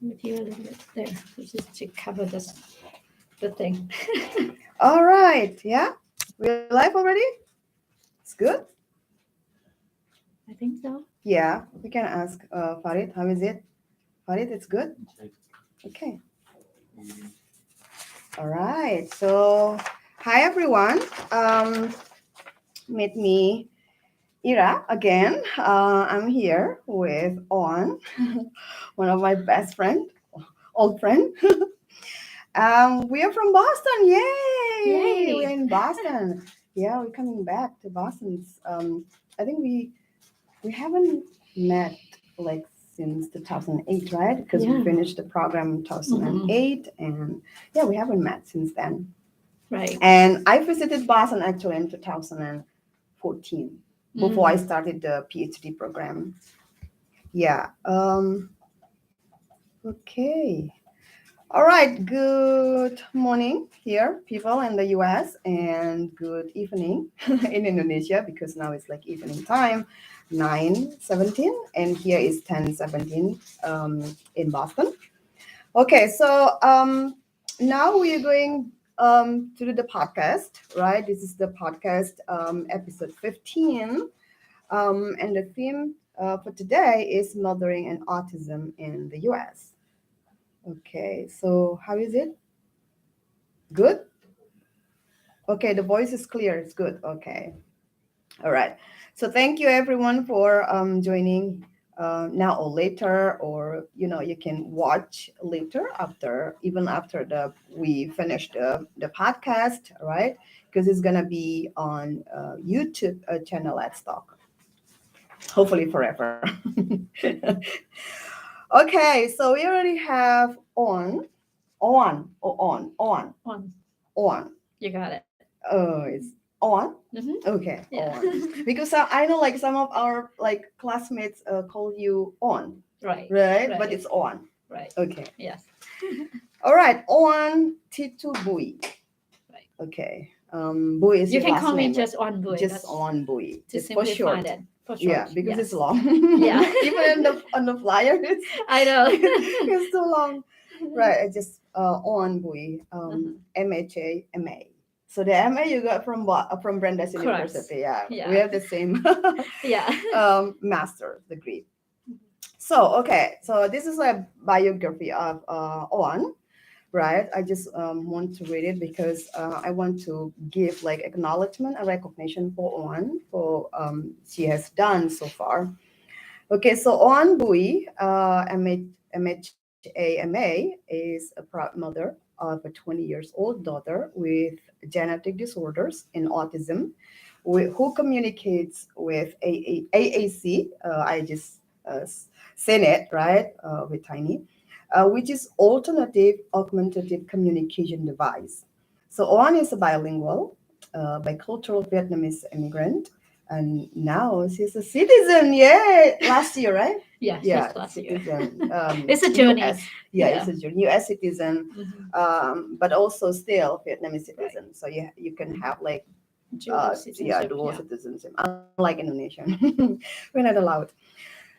material a little bit there, just to cover the thing. All right. Yeah. We're live already? It's good? I think so. Yeah. We can ask Farid, how is it? Farid, it's good? Okay. All right. So, hi everyone. Meet me, Ira, again. I'm here with On, one of my best friend, old friend. We are from Boston. Yay! We're Yay! in Boston. Yeah, we're coming back to Boston. I think we haven't met like since 2008, right? Because we Yeah. finished the program in 2008, and yeah, we haven't met since then. Right. And I visited Boston actually in 2014 before I Mm. started the PhD program. Yeah. Okay. All right. Good morning here, people in the US, and good evening in Indonesia because now it's like evening time, 9:17, and here is 10:17 in Boston. Okay, so now we are going to do the podcast, right? This is the podcast episode 15, and the theme for today is mothering and autism in the US. Okay, so how is it? Good? Okay, the voice is clear. It's good. Okay. All right. So thank you everyone for joining now or later, or you can watch later after, even after the we finish the podcast, right? Because it's gonna be on YouTube channel Let's Talk, hopefully forever. Okay, so we already have On. on. You got it. Oh, it's on. Mm-hmm. Okay, Yeah. on. Because I know like some of our like classmates call you on, Right. right? Right. But it's on. Right. Okay. Yes. All right. On Titu Bui. Right. Okay. Bui is You your can last call me name, right? just on Bui. Just That's on Bui. to Just for simplify short. it. For short. Yeah, because Yes. it's long. Yeah. Even on the flyer, I know. it's too long. Right. I just on Bui. MHA. So the MA you got from Brandeis Correct. University. Yeah, Yeah. we have the same Yeah. master degree. So okay, so this is a biography of On, right? I just want to read it because I want to give like acknowledgement and recognition for On for she has done so far. Okay, so On Bui, MHAMA, is a proud mother of a 20 years old daughter with genetic disorders and autism, who communicates with AAC. I just seen it, right, with Tiny, which is Alternative Augmentative Communication Device. So On is a bilingual, bicultural Vietnamese immigrant, and now she's a citizen. Yeah, last year, right? Yeah. Yeah, Just last year. citizen. It's a journey. US. Yeah, it's a journey. US citizen, but also still Vietnamese Right. citizen. So you can have like Dual citizenship. dual Yeah. citizenship, unlike Indonesian. We're not allowed.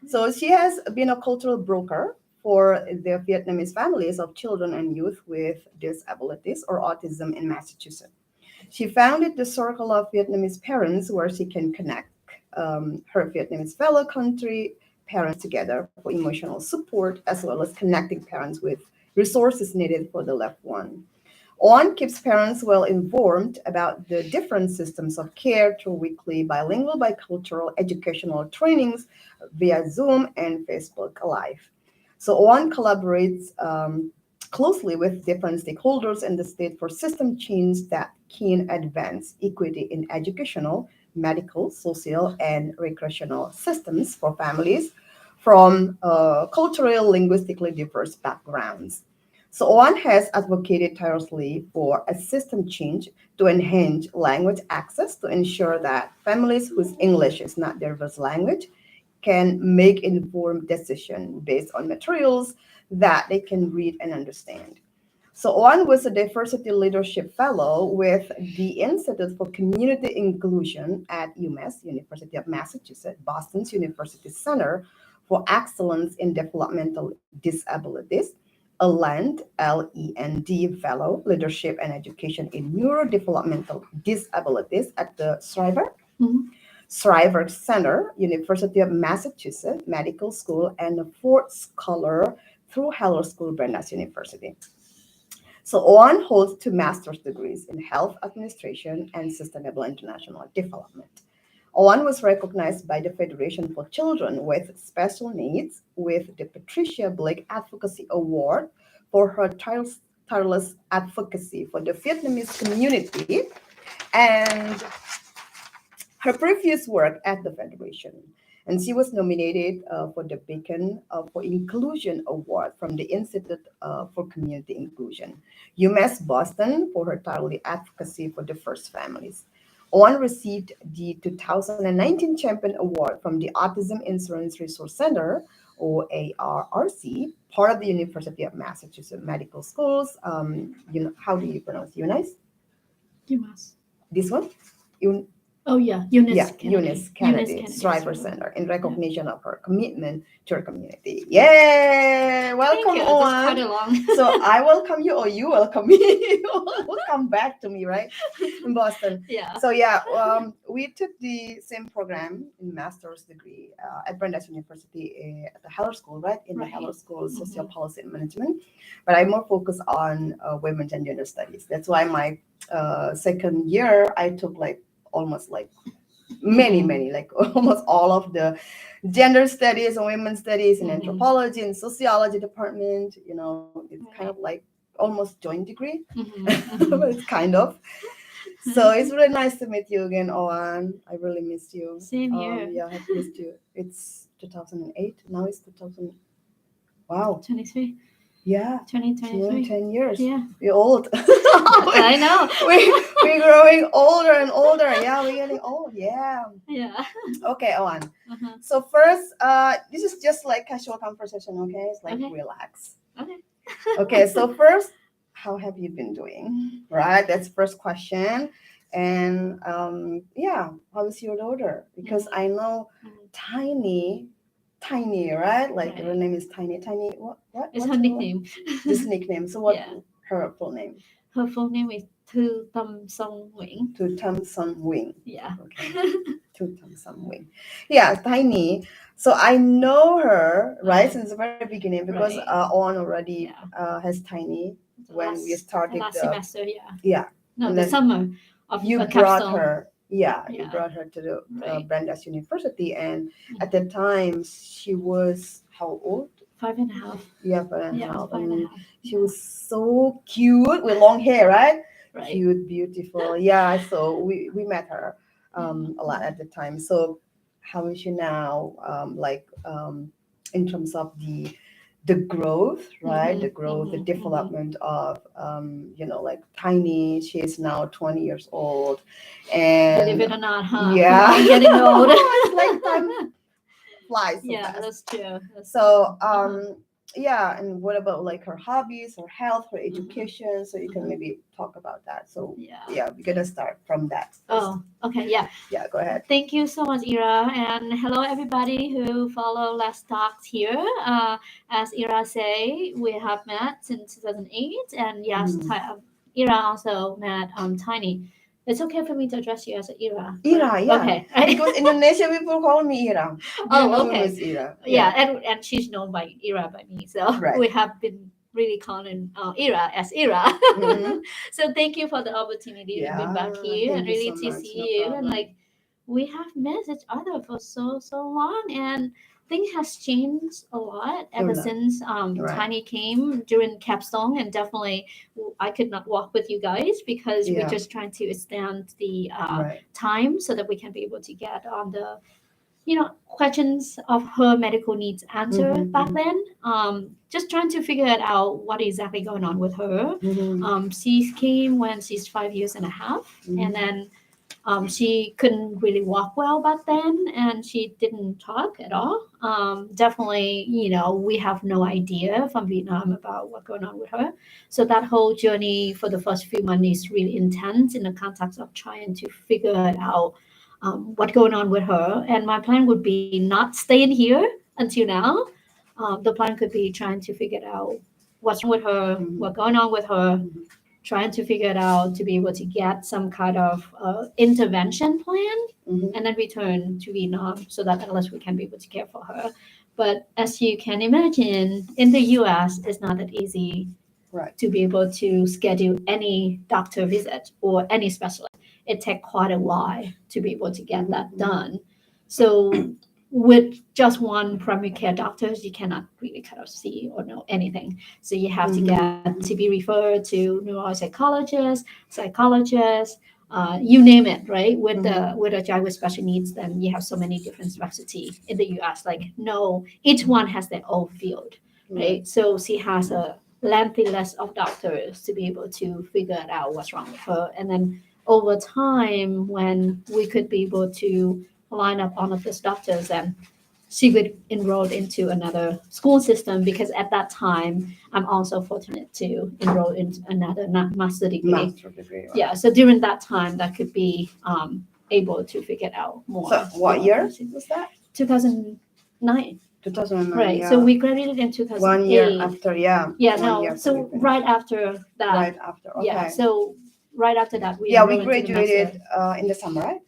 So she has been a cultural broker for the Vietnamese families of children and youth with disabilities or autism in Massachusetts. She founded the Circle of Vietnamese Parents, where she can connect her Vietnamese fellow country parents together for emotional support, as well as connecting parents with resources needed for the loved one. On keeps parents well informed about the different systems of care through weekly bilingual, bicultural educational trainings via Zoom and Facebook Live. So On collaborates closely with different stakeholders in the state for system change that can advance equity in educational, medical, social, and recreational systems for families from culturally, linguistically diverse backgrounds. So OAN has advocated tirelessly for a system change to enhance language access to ensure that families whose English is not their first language can make informed decisions based on materials that they can read and understand. So OAN was a diversity leadership fellow with the Institute for Community Inclusion at UMass, University of Massachusetts, Boston's University Center for Excellence in Developmental Disabilities, a LEND Fellow, Leadership and Education in Neurodevelopmental Disabilities at the Mhm. Shriver Center, University of Massachusetts Medical School, and a fourth scholar through Hello School, Brandeis University. So Owen holds 2 master's degrees in health administration and sustainable international development. Owen was recognized by the Federation for Children with Special Needs with the Patricia Blake Advocacy Award for her tireless advocacy for the Vietnamese community and her previous work at the Federation. And she was nominated for the Beacon for Inclusion Award from the Institute for Community Inclusion, UMass Boston, for her tireless advocacy for diverse families. Owen received the 2019 Champion Award from the Autism Insurance Resource Center, or ARRC, part of the University of Massachusetts Medical Schools. How do you pronounce UNICE? You must. This one? Oh yeah, Eunice Yeah, Kennedy. Eunice Kennedy, Kennedy, Shriver sorry. Center, in recognition of her commitment to her community. Yay! Welcome Thank you. That's on. quite a long. So I welcome you, or you welcome me. We'll come back to me, right? In Boston. Yeah. So yeah, we took the same program in master's degree at Brandeis University at the Heller School, right? In the Right. Heller School, Social Mhm. Policy and Management. But I'm more focused on women's and gender studies. That's why my second year I took almost many, like almost all of the gender studies and women's studies and Mhm. anthropology and sociology department. It's kind of Right. like almost joint degree. Mhm. It's kind of. So it's really nice to meet you again, Owen. I really missed you. Same here. Yeah, I've missed you. It's 2008. Now it's 2000. Wow. 23. Yeah. 2023. 10 years. Yeah. We're old. I know. We're growing older and older. Yeah, we're getting old. Yeah. Yeah. Okay, Owen. Uh-huh. So first, this is just like casual conversation, okay? It's like Okay. relax. Okay. Okay, so first, how have you been doing? Right, that's first question. And yeah, how is your daughter? Because I know Tiny, right? Like her Right. name is Tiny. What? It's What's her nickname. Just nickname. So what? Yeah. Her full name? Her full name is Thư Tâm Song Nguyễn. To Tam Sun Wing. Yeah. Okay. To Tam Sun Wing. Yeah, Tiny. So I know her right since the very beginning because Right. On already Yeah. has Tiny when we The started last the semester, yeah. yeah. No, And the then summer of you a brought capstone. her. Yeah, you Yeah. brought her to the Right. Brandeis University, and at that time she was how old? 5.5. Yeah, 5.5. Yeah, And 5.5. she was so cute with long hair, right? Right. Cute, beautiful. Yeah, so we met her a lot at the time. So how is she now? In terms of the growth, right? The growth, the development of like Tiny. She is now 20 years old, and Believe it or not, huh? yeah, I'm getting old. it's like time flies so Yeah, fast. that's true. So yeah, and what about like her hobbies, her health, her education? So you can maybe talk about that. So yeah, we're gonna start from that first. Oh, okay, yeah. Yeah, go ahead. Thank you so much, Ira, and hello everybody who follow Let's Talk here. As Ira say, we have met since 2008, and yes, Ira also met Tiny. It's okay for me to address you as Ira. Ira, yeah. Okay. Because Indonesian people call me Ira. Oh, okay. Ira. Yeah, and she's known by Ira by me, so Right. we have been really calling Ira as Ira. Mhm. So thank you for the opportunity to be back here and thank you really so to much. see No you problem. and like we have missed each other for so long and things has changed a lot ever lot. since Right. Tiny came during capstone, and definitely I could not walk with you guys because Yeah. we're just trying to extend the Right. time so that we can be able to get on the questions of her medical needs answered back then. Just trying to figure it out what exactly going on with her. She came when she's 5 years and a half, and then she couldn't really walk well back then, and she didn't talk at all. Definitely, we have no idea from Vietnam about what's going on with her. So that whole journey for the first few months is really intense in the context of trying to figure it out. What's going on with her, and my plan would be not staying here until now. The plan could be trying to figure out what's wrong with her, what's going on with her, trying to figure it out to be able to get some kind of intervention plan and then return to Vietnam so that at least we can be able to care for her. But as you can imagine, in the US, it's not that easy Right. to be able to schedule any doctor visit or any specialist. It takes quite a while to be able to get that done. So with just one primary care doctors, you cannot really kind of see or know anything. So you have to get to be referred to neuropsychologist, psychologist, you name it, right? With a child with special needs, then you have so many different specialty in the US. Like no, each one has their own field, right? So she has a lengthy list of doctors to be able to figure it out what's wrong with her, and then over time, when we could be able to line up all of these doctors, and she would enroll into another school system because at that time I'm also fortunate to enroll in another master degree. Master degree. Right. Yeah, so during that time, that could be able to figure out more. So what year was that? 2009. 2009. Right. Yeah. So we graduated in 2008. 1 year after. Yeah. Yeah. 1 No. year So after we right after that. Right after. Okay. Yeah. So right after that, we Yeah, we enrolled into the graduated master. in the summer, right?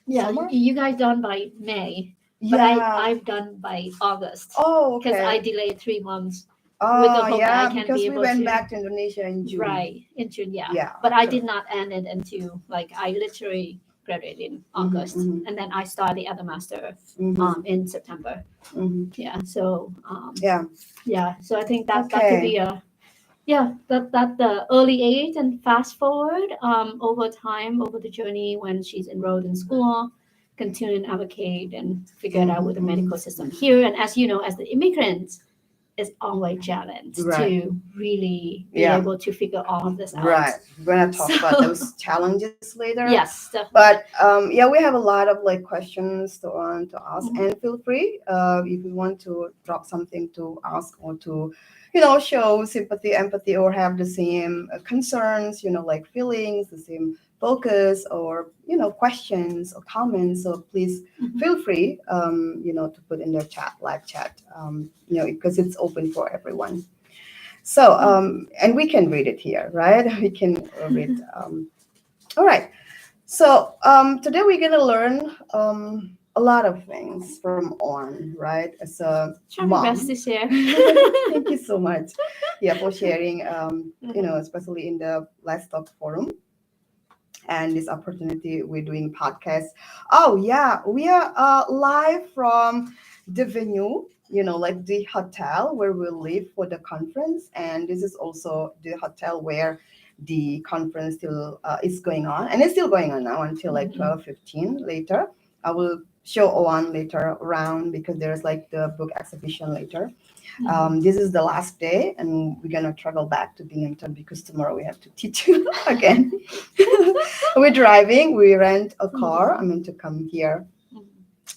Yeah. Summer? You guys done by May, but Yeah. I've done by August Oh, because okay. I delayed 3 months. Oh, with the hope that yeah, I can because be we able went to- back to Indonesia in June. Right in June. Yeah. Yeah. But I so- did not end it until like I literally graduated in August, and then I started the other master in September. Yeah. So Yeah. yeah. So I think that that could Okay. be a that the early age, and fast forward over time, over the journey when she's enrolled in school, continue to advocate and figure it out with the medical system here. And as you know, as the immigrants, it's always challenged Right. to really be Yeah. able to figure all of this out. Right. We're gonna talk about So- those challenges later. Yes, definitely. But yeah, we have a lot of like questions to ask, and feel free if you want to drop something to ask or to, show sympathy, empathy, or have the same concerns, like feelings, the same focus, or questions or comments. So please feel free, to put in the chat, live chat, because it's open for everyone. So and we can read it here, right? We can read. All right. So today we're gonna learn a lot of things from On, right? As a Try my mom. best to share. Thank you so much, for sharing. Especially in the Let's Talk forum and this opportunity we're doing podcast. Oh yeah, we are live from the venue. Like the hotel where we live for the conference, and this is also the hotel where the conference still is going on, and it's still going on now until like 12:15 later. I will show Owen later around because there's like the book exhibition later. This is the last day, and we're gonna travel back to Binghamton because tomorrow we have to teach again. We're driving. We rent a car. I mean to come here.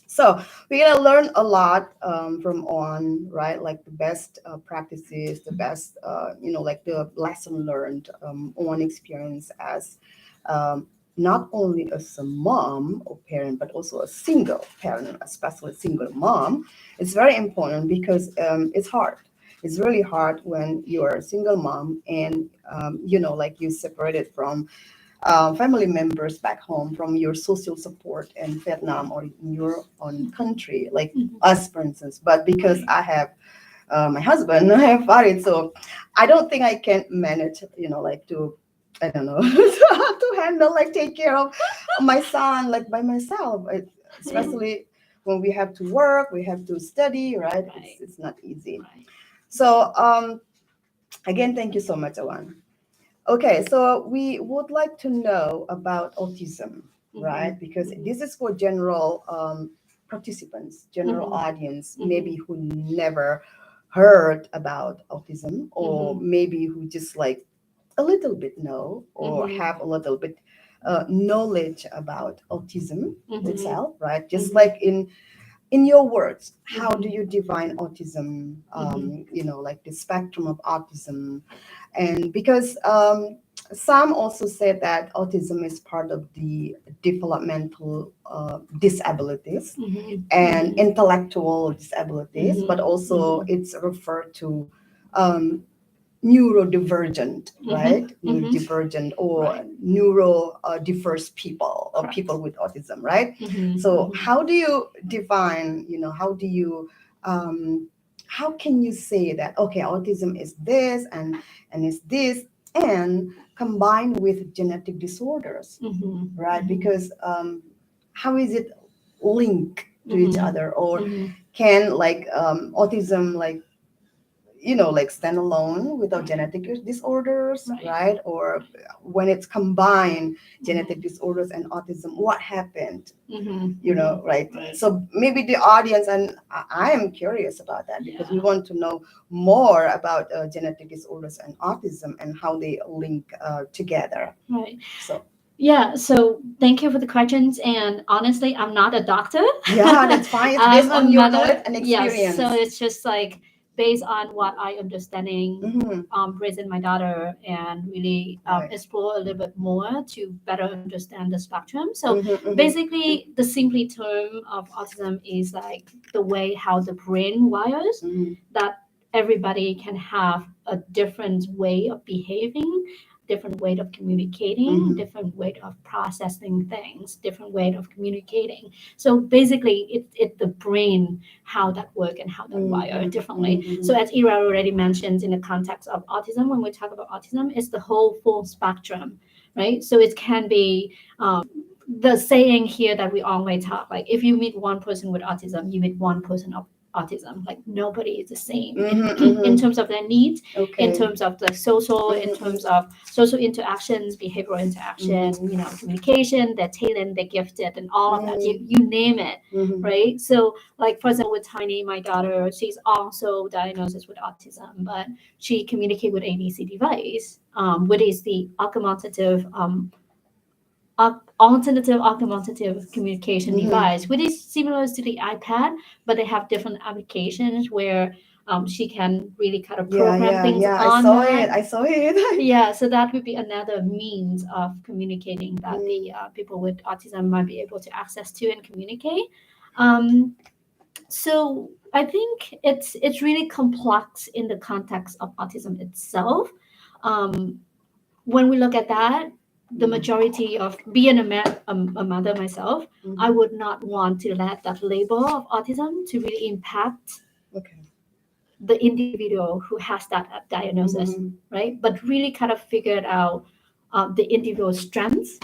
So we're gonna learn a lot from On, right? Like the best practices, the best, like the lesson learned On experience as not only as a mom or parent, but also a single parent, especially single mom. It's very important because it's hard. It's really hard when you're a single mom and, like you separated from family members back home, from your social support in Vietnam or in your own country, like us, for instance. But because I have my husband, I have Farid, so I don't think I can manage, like to, I don't know, to handle, like take care of my son, like by myself, especially when we have to work, we have to study, right? It's not easy. So again, thank you so much, Awan. Okay, so we would like to know about autism, right? Because this is for general participants, general audience, maybe who never heard about autism, or maybe who just like a little bit know or have a little bit knowledge about autism itself, right? Just like in your words, how do you define autism? Like the spectrum of autism, and because Some also said that autism is part of the developmental disabilities and intellectual disabilities, but also it's referred to um, neurodivergent, right? Neurodivergent or Right. neurodiverse people or Correct. people with autism, right? So how do you define, how can you say that, okay, autism is this and is this, and combined with genetic disorders, right? Because how is it linked to each other, or can like autism like like stand alone without genetic disorders, right? Or when it's combined genetic disorders and autism, what happened? Right? So maybe the audience, and I am curious about that, because we want to know more about genetic disorders and autism and how they link together. Right. So Yeah, so thank you for the questions. And honestly, I'm not a doctor. yeah, that's fine. It's I'm based a on your mother. knowledge and Yes, experience. so it's just like based on what I understanding, Mhm. raising my daughter and really Right. explore a little bit more to better understand the spectrum. So Mhm. basically, the simply term of autism is like the way how the brain wires, Mhm. that everybody can have a different way of behaving, different way of communicating, different way of processing things, different way of communicating. So basically, it's the brain, how that work and how that wire differently. So as Ira already mentioned, in the context of autism, when we talk about autism, it's the whole full spectrum, right? So it can be the saying here that we always talk, like if you meet one person with autism, you meet one person of autism. Like nobody is the same in terms of their needs, in terms of the social, in terms of social interactions, behavioral interaction, communication, their talent, their gifted, and all of that. You name it, right? So, like for example, with Tiny, my daughter, she's also diagnosed with autism, but she communicates with ADC device, which is the alternative communication device, which is similar to the iPad, but they have different applications where she can really kind of program things I on saw that. it. I saw it. Yeah, so that would be another means of communicating that the people with autism might be able to access to and communicate. Um, so I think it's really complex in the context of autism itself. Um, when we look at that, the majority of being a mother myself, I would not want to let that label of autism to really impact Okay. the individual who has that diagnosis, right? But really kind of figured out the individual strengths,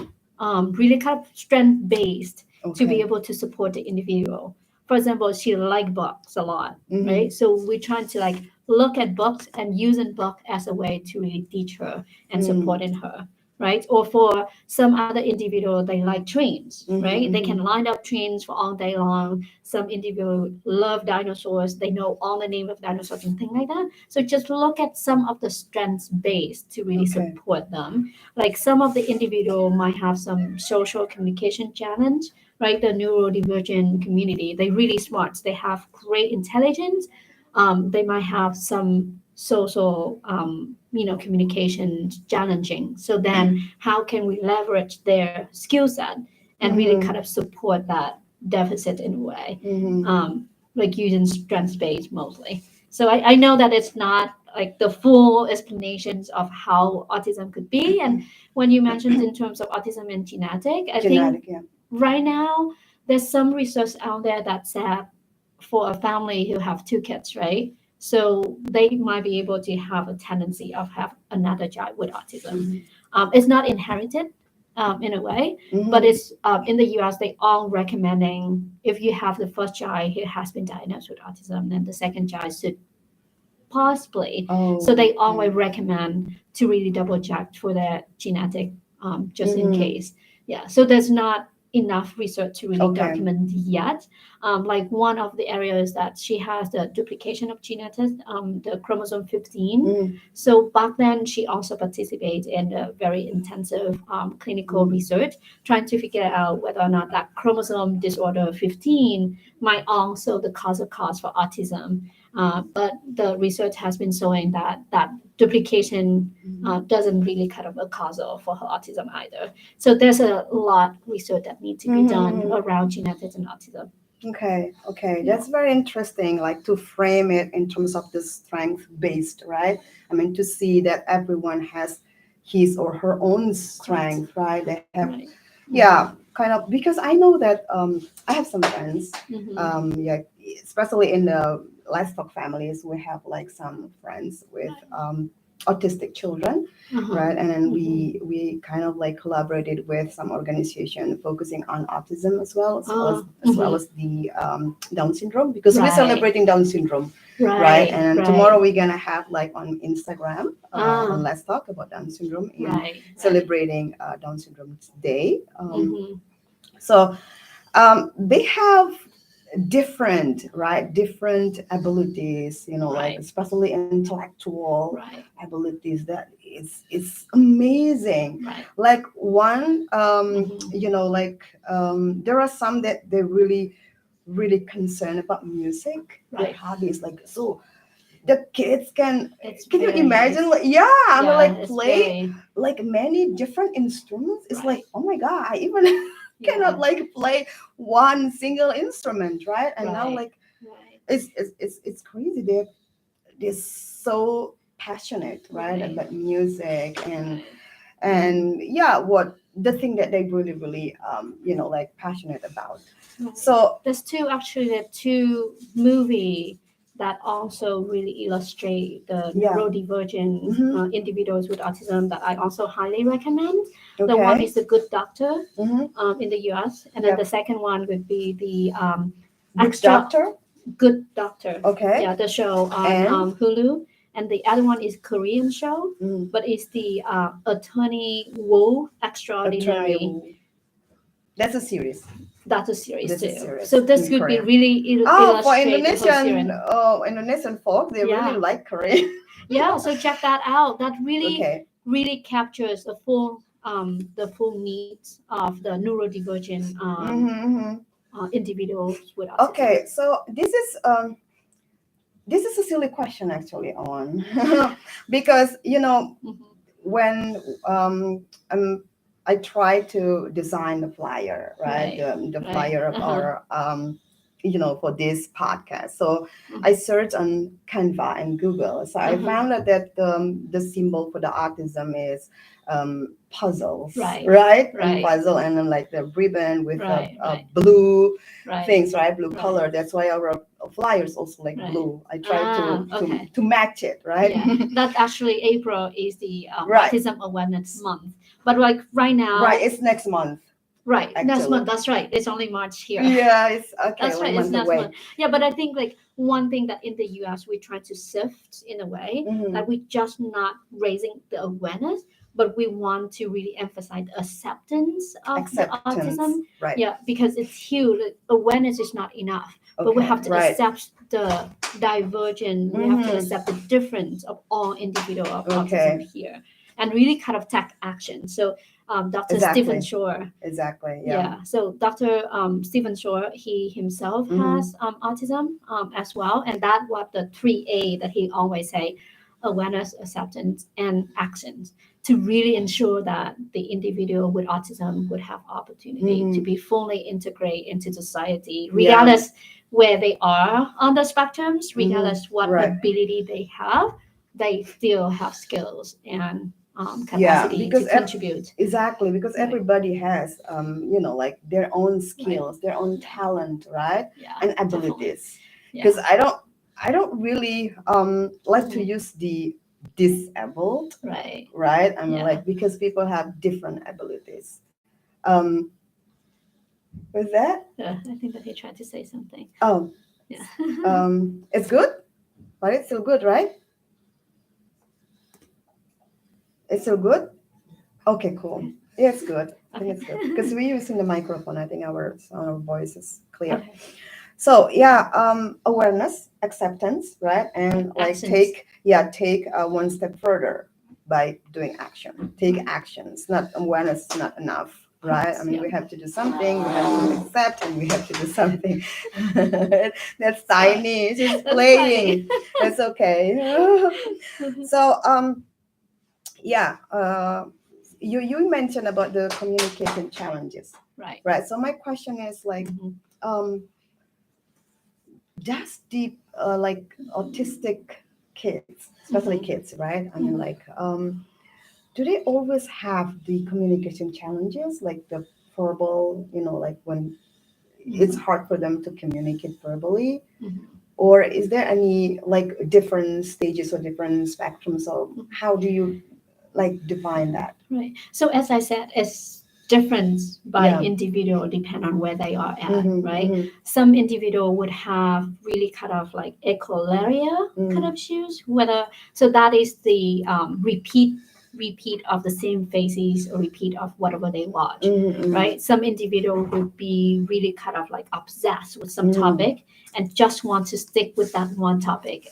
really kind of strength based to be Okay. able to support the individual. For example, she like books a lot, right? So we're trying to like look at books and using book as a way to really teach her and supporting her, right? Or for some other individual, they like trains, right? They can line up trains for all day long. Some individual love dinosaurs. They know all the name of dinosaurs and things like that. So just look at some of the strengths based to really Okay. support them. Like some of the individual might have some social communication challenge, right? The neurodivergent community, they're really smart. They have great intelligence. They might have some social communication challenging. So then how can we leverage their skill set and really kind of support that deficit in a way, like using strength based mostly. So I know that it's not like the full explanations of how autism could be. And when you mentioned in terms of autism and genetic, I think Yeah. right now there's some research out there that said for a family who have two kids, right? So they might be able to have a tendency of have another child with autism. It's not inherited in a way, but it's in the US they all recommending if you have the first child who has been diagnosed with autism, then the second child should possibly. Oh. So they always recommend to really double check for their genetic, just in case. Yeah. So there's not enough research to really Okay. document yet. Like one of the areas that she has the duplication of genetics, the chromosome 15. So back then she also participated in a very intensive clinical research, trying to figure out whether or not that chromosome disorder 15 might also the cause for autism. But the research has been showing that duplication doesn't really kind of a causal for her autism either. So there's a lot research that needs to be done around genetics and autism. Okay, okay, Yeah. that's very interesting. Like to frame it in terms of the strength based, right? I mean, to see that everyone has his or her own strength, right? They have, Right. yeah, kind of, because I know that I have some friends, Mm-hmm. yeah, especially in the livestock families, we have like some friends with autistic children, right? And then we kind of like collaborated with some organization focusing on autism as well as the Down syndrome, because we're Right. celebrating Down syndrome, right? Right. And right. tomorrow we're gonna have like on Instagram on Ah, Let's Talk about Down syndrome in right. celebrating Down syndrome day. Mm-hmm. So they have different abilities, you know, like Right. especially intellectual Right. abilities that is amazing. Right. Like one, Mhm. you know, like there are some that they're really concerned about music, their Right. hobbies, like so the kids It's can you very imagine, nice. like, yeah, I mean, Yeah, like it's play very like many different instruments. It's like, right. oh my god, I even Yeah. cannot like play one single instrument, right? And now Right. like Right. it's crazy. They're so passionate, right, Right. about music Right. and yeah, what the thing that they really you know, like passionate about. Right. So There's two movie that also really illustrate the yeah. neurodivergent Mm-hmm. individuals with autism that I also highly recommend. The one Okay. is The Good Doctor Mm-hmm. in the US, and then Yep. the second one would be the Good Extra doctor. Good Doctor. Okay. Yeah, the show on And Hulu. And the other one is Korean show, mm, but it's the Attorney Wu Extraordinary. attorney. That's a series. That's a series This is too. serious So this in could be Korea. really Oh, for illustrate the whole Indonesian, series. Indonesian folk, they Yeah. really like Korean. Yeah, so check that out. That really Okay. really captures the full needs of the neurodivergent Mm-hmm. individuals with autism. Okay, so this is a silly question actually on because you know Mhm. when I try to design the flyer, right? Right. The Right. flyer of Uh-huh. our you know, for this podcast. So Mhm. I searched on Canva and Google. So I found out that the symbol for the autism is puzzles, Right. right? And Right. puzzle, and then like the ribbon with Right. a Right. blue Right. things, right? Blue Right. color. That's why our flyers also like Right. blue. I try Okay. to match it, right? Yeah, that actually April is the Right. Autism Awareness Month. But like right now, Right, it's next month. right, next Actually. month. That's right. It's only March here. Yeah, it's okay. That's right. 1 It's month next away. month. Yeah, but I think like one thing that in the U.S. we try to shift in a way Mhm. that we just not raising the awareness, but we want to really emphasize the acceptance of the Acceptance, autism. right? Yeah, because it's huge. Like, awareness is not enough, but we Okay, have to right. accept the divergent. We have to Mhm. accept the difference of all individual of Okay. autism here, and really kind of take action. So, Dr. Stephen Exactly. Shore. Exactly. Yeah. Yeah, so Dr. Stephen Shore, he himself has autism as well, and that what the 3A that he always say, awareness, acceptance, and actions, to really ensure that the individual with autism would have opportunity to be fully integrated into society, Yeah. regardless where they are on the spectrums, regardless what Right. ability they have, they still have skills and Yeah, capacity because to contribute. exactly, because Right. everybody has you know, like their own skills, their own Yeah. talent, right? Yeah, And definitely. abilities. Yeah. Because I don't really like to use the disabled, Right. right? I mean, Yeah. like because people have different abilities. Um, with that, I think that he tried to say something. oh, Yeah. it's good, but it's still good, right? It's still good. Okay, cool. Yeah, it's good. I think it's good because we're using the microphone. I think our voice is clear. Okay. So yeah, awareness, acceptance, right, and like Actions. take one step further by doing action. Take action. It's not awareness. Is not enough, right? I course, mean, yeah. we have to do something, we have to accept, and we have to do something. That's So, tiny. She's that's funny. playing. It's okay. So, yeah, you mentioned about the communication challenges, Right. right? So my question is like, Mhm. um, does the like autistic kids, especially Mhm. kids, right? I mean, Mhm. like, do they always have the communication challenges, like the verbal, like when it's Mhm. hard for them to communicate verbally? Mhm. Or is there any like different stages or different spectrums? Or how do you like define that? Right. So as I said, it's different by Yeah. individual, depend on where they are at, Mm-hmm, right? mm-hmm, Some individual would have really kind of like echolalia kind mm, of issues, whether so that is the repeat of the same faces or repeat of whatever they watch, mm, right? Some individual would be really kind of like obsessed with some mm, topic and just want to stick with that one topic,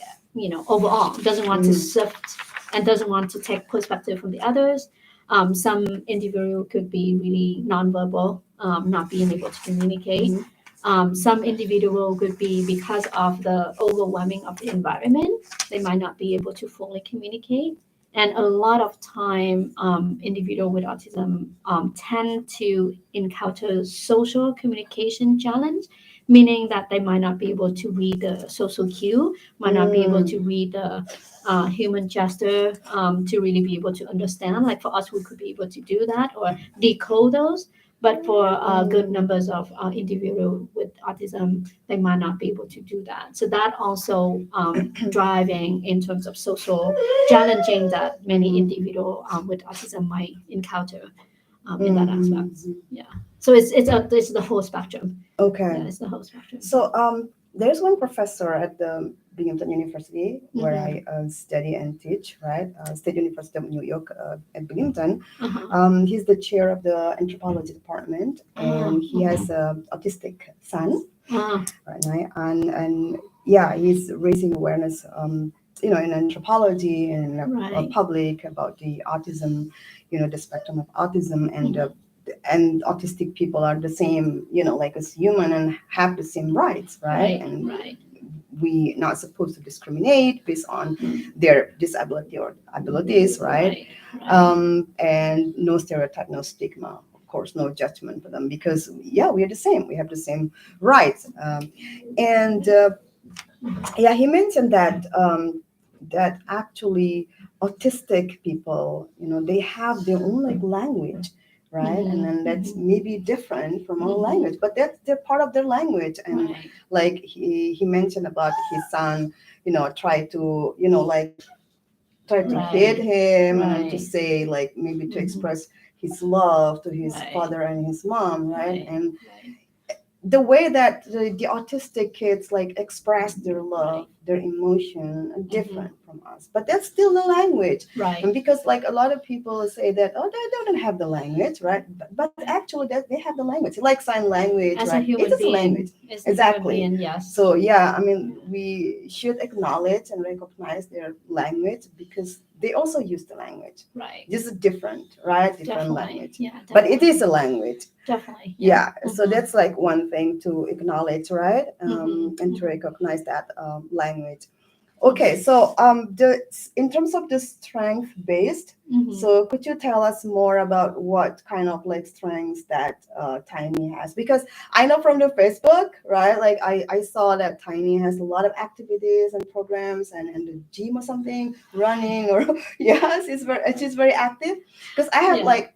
overall, doesn't want to mm, shift and doesn't want to take perspective from the others. Some individual could be really nonverbal, not being able to communicate. mm, Some individual could be because of the overwhelming of the environment, they might not be able to fully communicate. And a lot of time, individual with autism tend to encounter social communication challenge, meaning that they might not be able to read the social cue, might not be able to mm, read the human gesture to really be able to understand. Like for us, we could be able to do that or decode those. But for good mm, numbers of individuals with autism, they might not be able to do that. So that also driving in terms of social challenging that many mm, individual with autism might encounter in that mm, aspect. Yeah. So it's the whole spectrum. Okay. Yeah, it's the whole spectrum. So there's one professor at the Binghamton University where Mhm. I study and teach, right? State University of New York at Binghamton. Uh-huh. He's the chair of the anthropology department, and he has an autistic son, Uh, right? And yeah, he's raising awareness, in anthropology and right. public about the autism, the spectrum of autism, and Mhm. and autistic people are the same, like as human and have the same rights, right? Right. And Right. we not supposed to discriminate based on their disability or abilities, right? Right. Right. And no stereotype, no stigma, of course, no judgment for them, because yeah, we are the same, we have the same rights. And yeah, he mentioned that that actually autistic people, they have their own like language, right? And then that's Mhm. maybe different from our Mhm. language, but that's they're part of their language. And Right. like he mentioned about his son, try to, like try to hit Right. him and then to Right. say like maybe to Mhm. express his love to his Right. father and his mom, right? Right. And Right. the way that the autistic kids like express their Right. love, their emotion are Mhm. different from us, but that's still the language. And Right. because like a lot of people say that, oh, they don't have the language, right? But actually that they have the language, like sign language, As a right? It human is a language. being, as a human Exactly. being, yes. So yeah, I mean, we should acknowledge and recognize their language because they also use the language. Right. This is different, right? Different Definitely. language, Yeah. but it Definitely. is a language. Definitely. Yeah, Yeah. so that's like one thing to acknowledge, right? And to Mhm. recognize that language. Okay, so the in terms of the strength based, Mhm. so could you tell us more about what kind of like strengths that Tiny has? Because I know from the Facebook, right? Like I saw that Tiny has a lot of activities and programs and the gym or something, running or yes, she's very active. Because I have Yeah. like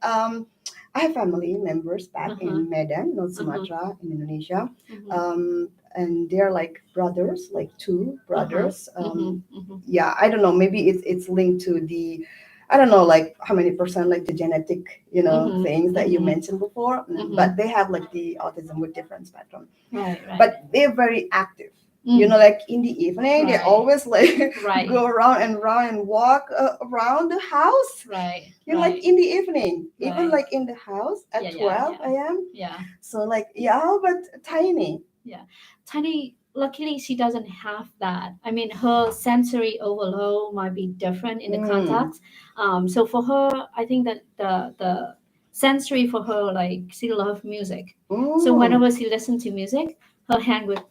I have family members back Uh-huh. in Medan, North Uh-huh. Sumatra, in Indonesia. Mhm. And they're like brothers, like two Uh-huh. brothers. Mhm. Mhm. Yeah, I don't know, maybe it's linked to the, I don't know, like how many percent, like the genetic, Mhm. things that you Mhm. mentioned before. But Mhm. they have like the autism with different spectrum. Right. Right. But they're very active. Mm. Like in the evening, they Right. always like Right. go around and round and walk around the house. Right. Like Right. in the evening, even Right. like in the house at Yeah. 12 Yeah. a.m. Yeah. So like, yeah, but tiny. Yeah. Tiny, luckily, she doesn't have that. I mean, her sensory overload might be different in the Mm, context. So for her, I think that the sensory for her, like she loves music. So Oh, whenever she listens to music, her hand would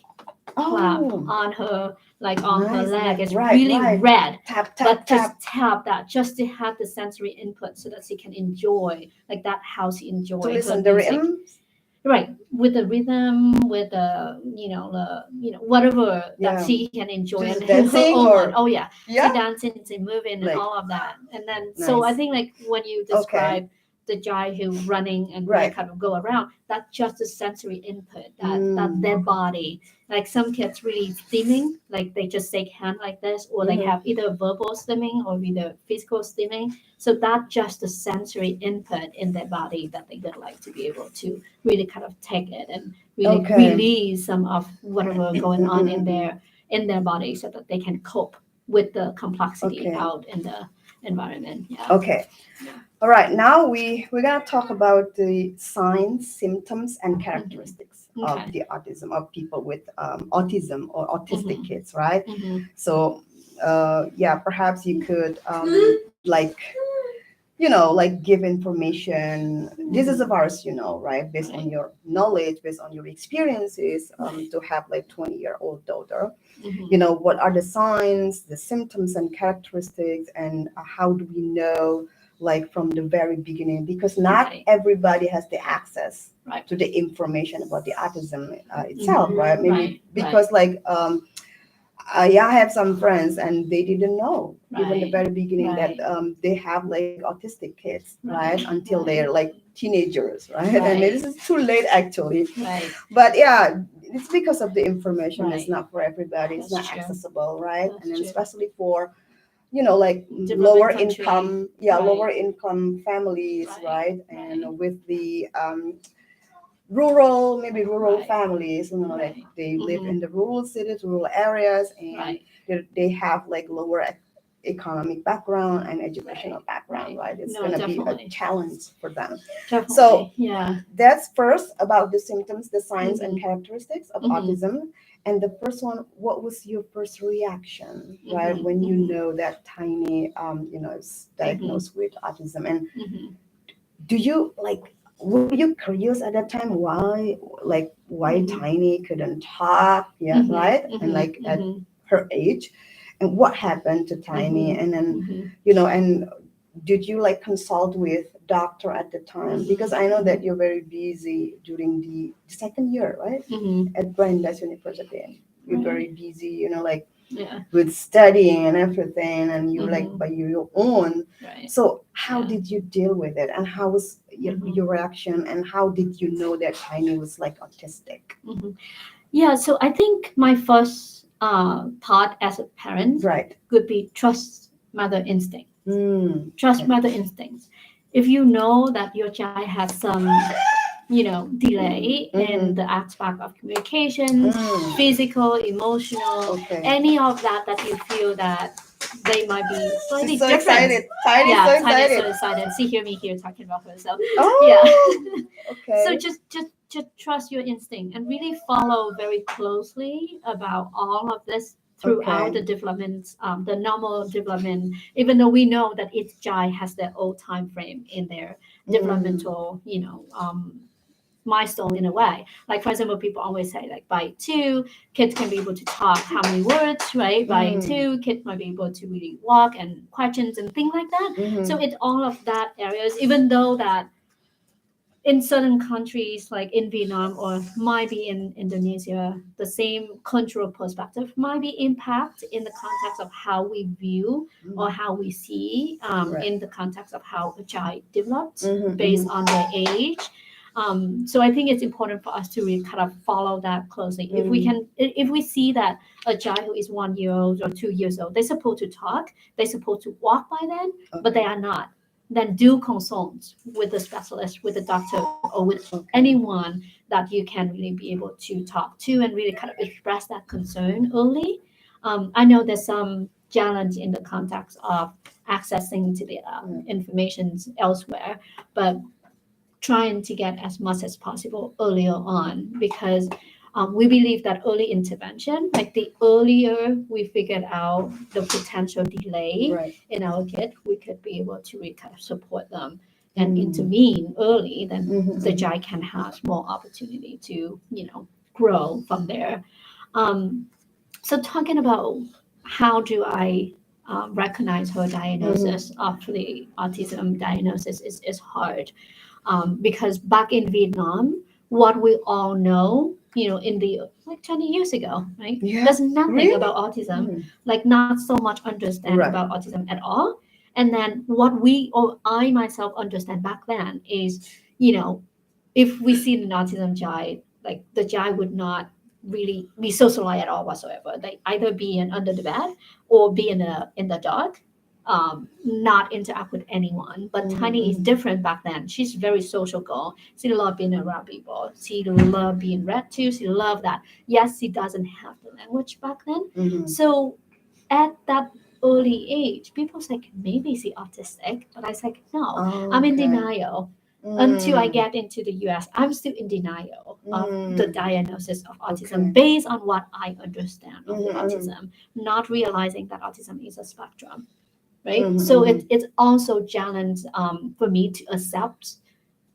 clap oh, on her, like on her nice, leg. It's right, really right. red, Tap, but tap, just tap. tap that just to have the sensory input so that she can enjoy, like that how she To enjoy her listen the music. rhythm. Right, with the rhythm, with the whatever that Yeah. she can enjoy and Just her dancing own one. or Oh yeah, she yeah, dancing, she moving, and like all of that. And then so I nice. think like when you Okay, describe the guy who running and really right. kind of go around, that's just a sensory input that Mm. their body. Like some kids really stimming, like they just shake hand like this, or they Mhm. have either verbal stimming or either physical stimming. So that's just the sensory input in their body that they would like to be able to really kind of take it and really Okay. release some of whatever going on in their body so that they can cope with the complexity Okay. out in the environment. Yeah. Okay. All right. Now we're gonna talk about the signs, symptoms, and characteristics of Okay. the autism of people with autism or autistic Mhm. kids, right? Mm-hmm. So, yeah, perhaps you could like like give information. This is of ours, right? Based on Right. your knowledge, based on your experiences, to have like 20-year-old daughter. Mm-hmm. What are the signs, the symptoms and characteristics, and how do we know like from the very beginning? Because not Right. everybody has the access Right. to the information about the autism itself, Mhm. right? Maybe Right. because like yeah, I have some friends and they didn't know even the Right. very beginning that Right. they have like autistic kids, right? Right. Until Right. they're like teenagers, right? And Right. this is too late actually. Right. But yeah, it's because of the information. It's Right. not for everybody. It's That's not true. accessible, right? And That's then true. especially for like lower Developing country. income, yeah, lower Right. income families, Right. right? Right. And with the maybe rural Right. families, like Right. they live Mm-hmm. in the rural cities, rural areas, and Right. they have like lower economic background and educational Right. background, Right. right? It's No, going to be a definitely. challenge for them. So Definitely. Yeah. that's first about the symptoms, the signs and Mm-hmm. characteristics of Mm-hmm. autism. And the first one, what was your first reaction, right, Mm-hmm. when you Mm-hmm. know that Tiny, is Mm-hmm. diagnosed with autism? And Mm-hmm. do you like were you curious at that time why Mm-hmm. Tiny couldn't talk? Yeah, right. Mm-hmm. And like at Mm-hmm. her age, and what happened to Tiny? Mm-hmm. And then Mm-hmm. and did you like consult with doctor at the time? Because I know that you're very busy during the second year, right, Mm-hmm. at Brandeis University. And you're very Right. busy, like Yeah. with studying and everything, and you like Mm-hmm. by your own. Right. So how Yeah. did you deal with it, and how was Mm-hmm. your reaction, and how did you know that Tiny was like autistic? Mm-hmm. Yeah. So I think my first thought as a parent Right. would be trust mother instinct. Trust Okay. mother instincts. If you know that your child has some, delay in the aspect of communication, Mm. physical, emotional, Okay. any of that you feel that they might be slightly She's so different. excited. Tiny's Yeah, so Tanya is so excited. excited. See, hear me here talking about herself. Yeah. Oh. So Okay. just trust your instinct and really follow very closely about all of this throughout the Okay. development, the normal development. Even though we know that each child has their own time frame in their developmental, milestone in a way. Like for example, people always say like by 2, kids can be able to talk how many words, right? By 2, kids might be able to really walk and questions and things like that. So Mm-hmm. it's all of that areas, even though that in certain countries like in Vietnam or might be in Indonesia, the same cultural perspective might be impact in the context of how we view or how we see Right. in the context of how a child develops Mm-hmm, based mm-hmm. on their age. So I think it's important for us to really kind of follow that closely. If we can, if we see that a child who is 1 year old or 2 years old, they're supposed to talk, they're supposed to walk by then, but they are not, then do consult with the specialist, with the doctor, or with Okay. anyone that you can really be able to talk to and really kind of express that concern early. I know there's some challenge in the context of accessing to the information elsewhere, but trying to get as much as possible earlier on because we believe that early intervention, like the earlier we figured out the potential delay Right. in our kid, we could be able to really kind of support them and intervene early, then the Mhm. child can have more opportunity to, grow from there. Um, so talking about how do I recognize her diagnosis of the autism diagnosis is hard, because back in Vietnam, what we all know, in the like 20 years ago, right? Yeah. There's nothing Really? about autism, Mm. like not so much understand Right. about autism at all. And then what we or I myself understand back then is, you know, if we see an autism child, like the child would not really be socialized at all whatsoever. They either be in under the bed or be in the dark, not interact with anyone. But Tiny is different back then. She's a very social girl. She loved being around people. She loved being read to. She loved that. Yes, she doesn't have the language back then. Mhm. So at that early age, people say maybe she's autistic, but I said no. I'm in Okay. denial until I Mm. get into the US. I'm still in denial of the Mm. diagnosis of autism Okay. based on what I understand of the Mhm, mhm. autism, not realizing that autism is a spectrum, right? Mhm, So mhm. it's also challenge for me to accept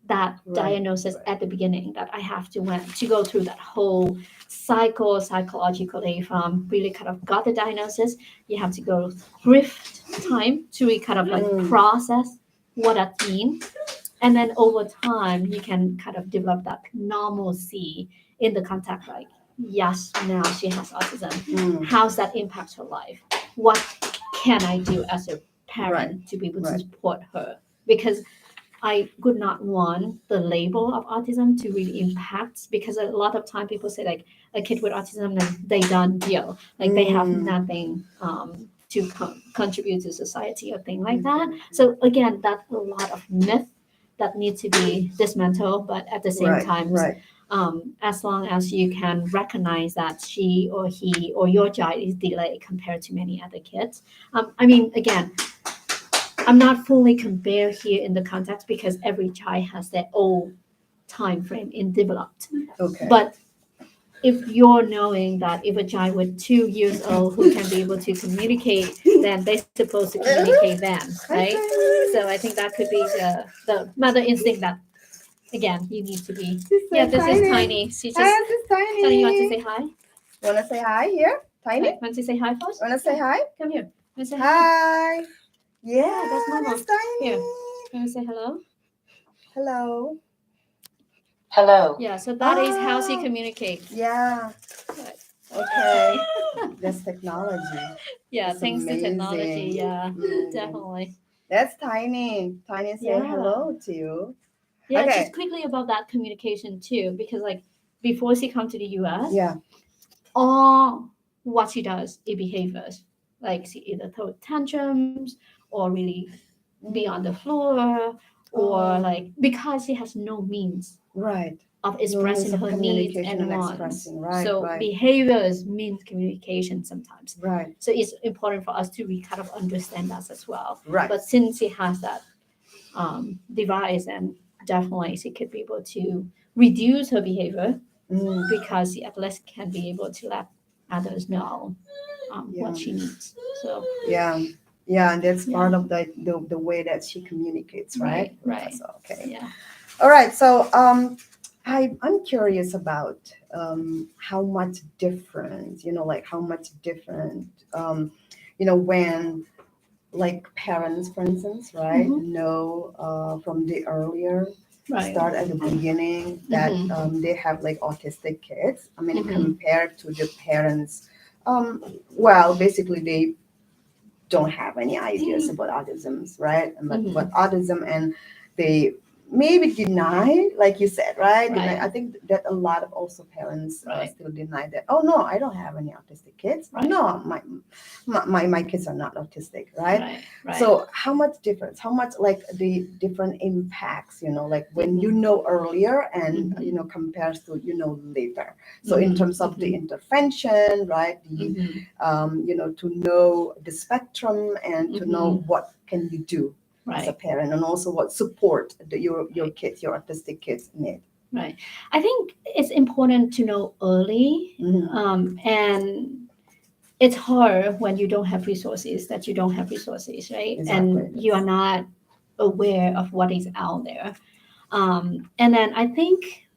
that Right. diagnosis Right. at the beginning, that I have to go through that whole cycle psychologically from really kind of got the diagnosis. You have to go thrift time to really kind of like Mm. process what that means. And then over time, you can kind of develop that normalcy in the context like, yes, now she has autism. Mm. How's that impact her life? What can I do as a parent Right. to be able to Right. support her? Because I would not want the label of autism to really impact, because a lot of time people say like a kid with autism and they done deal, like they have Mm. nothing to contribute to society or thing like that. So again, that's a lot of myth that need to be dismantled, but at the same Right. time, Right. as long as you can recognize that she or he or your child is delayed compared to many other kids. I mean, again, I'm not fully compare here in the context because every child has their own time frame in developed. Okay. But if you're knowing that if a child with 2 years old who can be able to communicate, then they're supposed to communicate then, right? So I think that could be the mother instinct that again you need to be. She's so Yeah, this is tiny. Tiny. She just Hi, this is Tiny. Tiny, you want to say hi? Wanna say hi here? Tiny? Hi, want to say hi first? Wanna say hi? Come here. Want to say hi? Hi. Yeah, that's Mama. That's Tiny. Here. Want to say hello? Hello. Hello. Yeah, so that is how she Ah. communicates. Yeah. Right. Okay. That's technology. Yeah, It's thanks to technology. amazing. Yeah, Amazing. definitely. That's Tiny. Tiny say Yeah. hello to you. Yeah, Okay. just quickly about that communication too, because like before she come to the US, Yeah. all what she does is behaviors. Like she either throw tantrums or really be on the floor, or Oh. like because she has no means Right. of No means expressing of her needs communication and and wants. expressing. Right. So Right. behaviors means communication sometimes. Right. So it's important for us to kind of understand that as well. Right. But since she has that device, and definitely she could be able to reduce her behavior Mm. because she at least can be able to let others know Yeah. what she needs. So Yeah. Yeah, and that's Yeah. part of the way that she communicates, right? Right. So, okay. Yeah. All right. So I'm curious about how much different, like how much different, when like parents, for instance, right, know from the earlier Right. start at the beginning that they have like autistic kids. I mean, compared to the parents, well, basically they don't have any ideas about autism, right? But autism, and they maybe deny, like you said, right? Deny. Right. I think that a lot of also parents Right. still deny that. Oh no, I don't have any autistic kids. Right. No, my kids are not autistic, right? Right. So how much difference? How much like the different impacts? Like when you know earlier and compares to later. So in terms of the intervention, right? The to know the spectrum and to know what can you do as a Right. parent, and also what support your kids, your autistic kids need. Right. I think it's important to know early, and it's hard when you don't have resources, right? Exactly. And you are not aware of what is out there. And then I think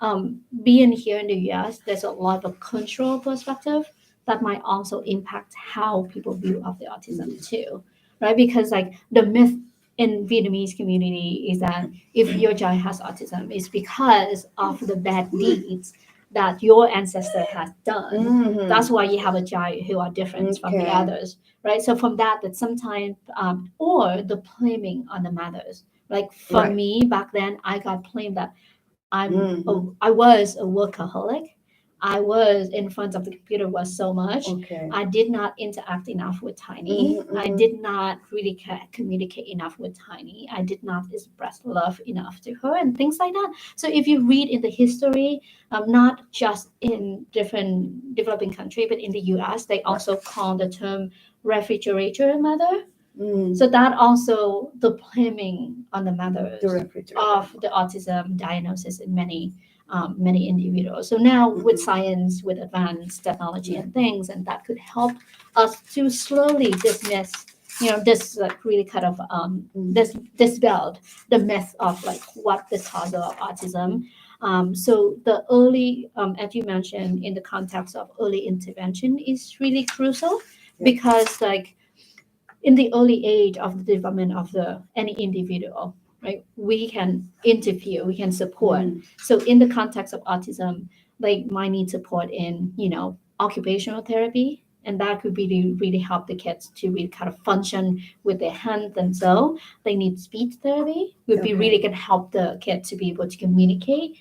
being here in the US, there's a lot of cultural perspective that might also impact how people view of the autism too, right? Because like the myth in Vietnamese community is that if your child has autism, it's because of the bad deeds that your ancestor has done. Mhm. That's why you have a child who are different from the Okay. others, right? So from that sometimes, or the blaming on the mothers. Like for Right. me back then, I got blamed that Mhm. I was a workaholic. I was in front of the computer was so much. Okay. I did not interact enough with Tiny. Mhm, I mhm. did not really communicate enough with Tiny. I did not express love enough to her and things like that. So if you read in the history, not just in different developing country, but in the U.S., they also call the term refrigerator mother. Mm. So that also the blaming on the mothers The refrigerator. of the autism diagnosis in many individuals. So now with science, with advanced technology and things, and that could help us to slowly dismiss, this like really kind of this dispelled the myth of like what the cause of autism. So the early, as you mentioned, in the context of early intervention is really crucial because like in the early age of the development of the any individual, right, we can interview, we can support. So in the context of autism, they might need support in occupational therapy, and that could really help the kids to really kind of function with their hands themselves. They need speech therapy, would be really can help the kid to be able to communicate.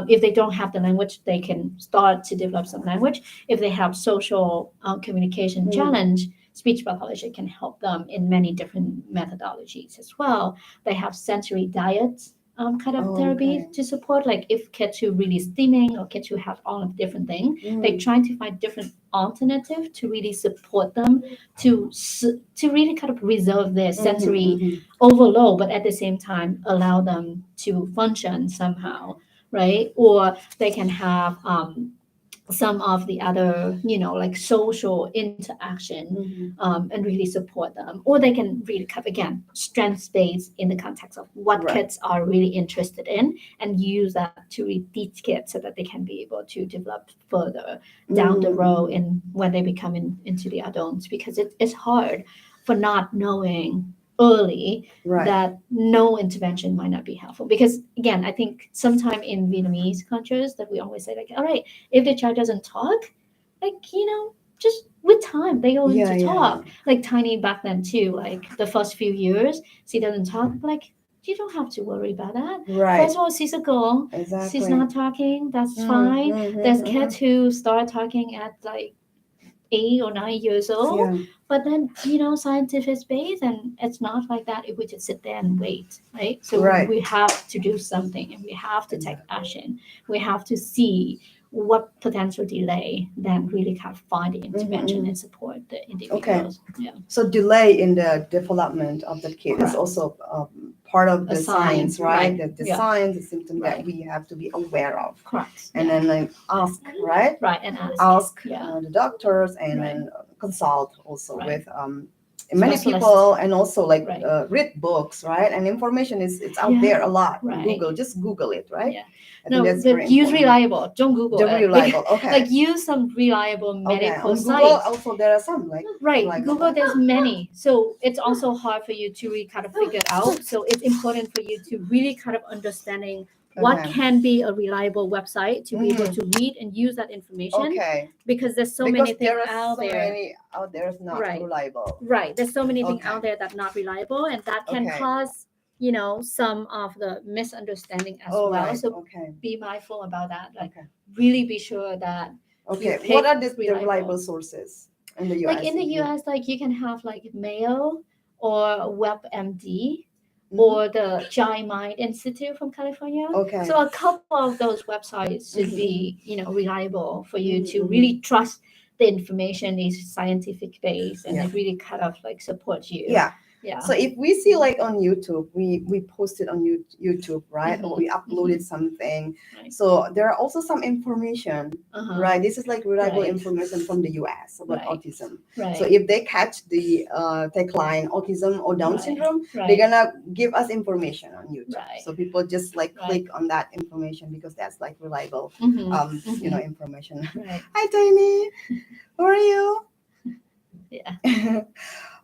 If they don't have the language, they can start to develop some language. If they have social communication challenge, speech pathology can help them in many different methodologies as well. They have sensory diet kind of therapy to support, like if kids who really stimming or kids who have all of different things, they're trying to find different alternative to really support them to really kind of resolve their sensory overload, but at the same time allow them to function somehow, right? Or they can have some of the other, like social interaction, and really support them. Or they can really have, again, strength based in the context of what kids are really interested in and use that to really teach kids so that they can be able to develop further down the road and when they become into the adults. Because it's hard for not knowing early that no intervention might not be helpful. Because again, I think sometime in Vietnamese cultures that we always say like, all right, if the child doesn't talk, like, just with time they going to talk. Like Tiny back then too, like the first few years she doesn't talk, like you don't have to worry about that. First of all, she's a girl. Exactly. She's not talking, that's fine. There's kids who start talking at like 8 or 9 years old, but then scientific space, and it's not like that if we just sit there and wait, right? So we have to do something and we have to take action. We have to see what potential delay then really kind of find the intervention and support the individuals. So delay in the development of the kid is also part of A the sign, signs, right? right. The signs, the symptom that we have to be aware of. Correct. And then like ask, right? Right, and ask. The doctors and then consult also with many Specialist. people, and also like Right. read books, right? And information it's out there a lot. Right. Google, just Google it, right? Yeah. I think that's very use important. reliable. Don't Google The it. reliable, okay. Like use some reliable medical On Google sites. also there are some like Right, reliable Google, ones. there's many. So it's also hard for you to really kind of figure it out. So it's important for you to really kind of understanding what can be a reliable website to be able to read and use that information. Okay. Because there's so Because many things there are out so there. many out there is not Right. reliable. Right. There's so many things Okay. out there that not reliable, and that can cause, some of the misunderstanding as well. Right. So Okay. be mindful about that. Like really be sure that Okay. pick What are the reliable. reliable sources in the US? Like in the US, like you can have like Mayo or WebMD or the Giant Mind Institute from California. Okay. So a couple of those websites should be, reliable for you to really trust the information is scientific based and it really kind of like supports you. Yeah. Yeah. So if we see like on YouTube, we posted on YouTube, right? Or we uploaded something. Right. So there are also some information, Uh-huh. right? This is like reliable Right. information from the US about Right. autism. Right. So if they catch the tagline autism or Down Right. syndrome, Right. they're gonna give us information on YouTube. Right. So people just like Right. click on that information because that's like reliable, Mhm. you know, information. Right. Hi, Tiny. How are you? Yeah.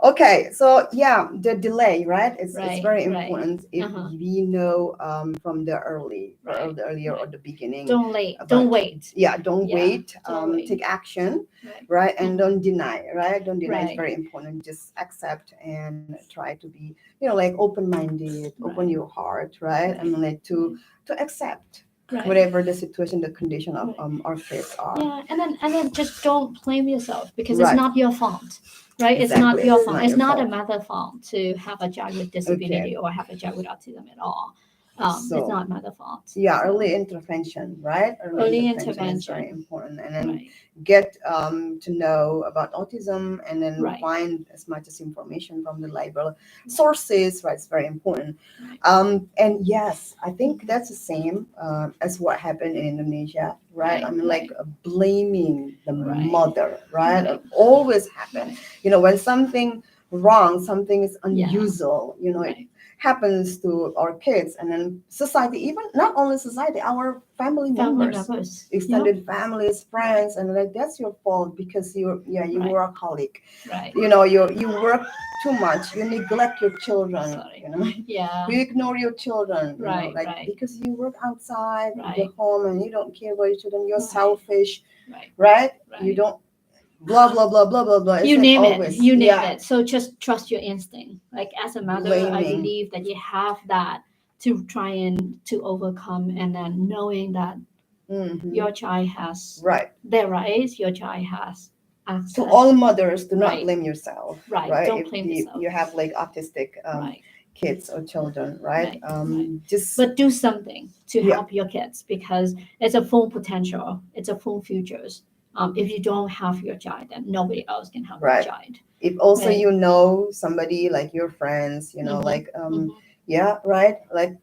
Okay, so yeah, the delay, right? It's Right, very right. important if Uh-huh. we know from the Right, earlier or right. the beginning. Don't About- wait. Yeah, don't Yeah, wait. don't wait. Take action, Right. right? And Mhm. don't deny, right? Don't deny. It's Right. very important. Just accept and try to be, like open-minded, open Right. your heart, right? And like to accept Right. whatever the situation, the condition of Right. our kids are. Yeah, and then just don't blame yourself because Right. it's not your fault, right? It's Exactly. not your It's fault. not It's your not a fault. mother's fault to have a child with disability or have a child with autism at all. It's So not mother's fault. yeah, So, early intervention, right? Early Intervention is very intervention. important, and then Right. get to know about autism, and then Right. find as much as information from the reliable sources, right? It's very important. Right. And yes, I think that's the same as what happened in Indonesia, right? Right, I mean, like blaming the Right. mother, right? Right. Always happen. Right. When something wrong, something is Yeah. unusual, it Right. happens to our kids, and then society, even not only society, our family Family members, members. extended families, friends, and like that's your fault because you Right. workaholic. Right. You work too much, you neglect your children, Sorry. you know. Yeah. You ignore your children, Right, like right. because you work outside the Right. home and you don't care about your children, you're Right. selfish, Right. right? Right. You don't blah blah blah blah blah blah. It's You like name always, it. You name yeah, it. So just trust your instinct. Like as a mother, I blaming. believe that you have that to try and to overcome, and then knowing that Mhm. your child has Right. their rights, your child has access. To all mothers, do not Right. blame yourself, Right. right? Don't If blame yourself. you have like autistic Right. kids or children, right? Right. Just But do something to Yeah. help your kids because it's a full potential. It's a full futures. If you don't have your child, then nobody else can help Right. your child. if also Right. you know somebody like your friends, Mhm. like Mhm. yeah, right, like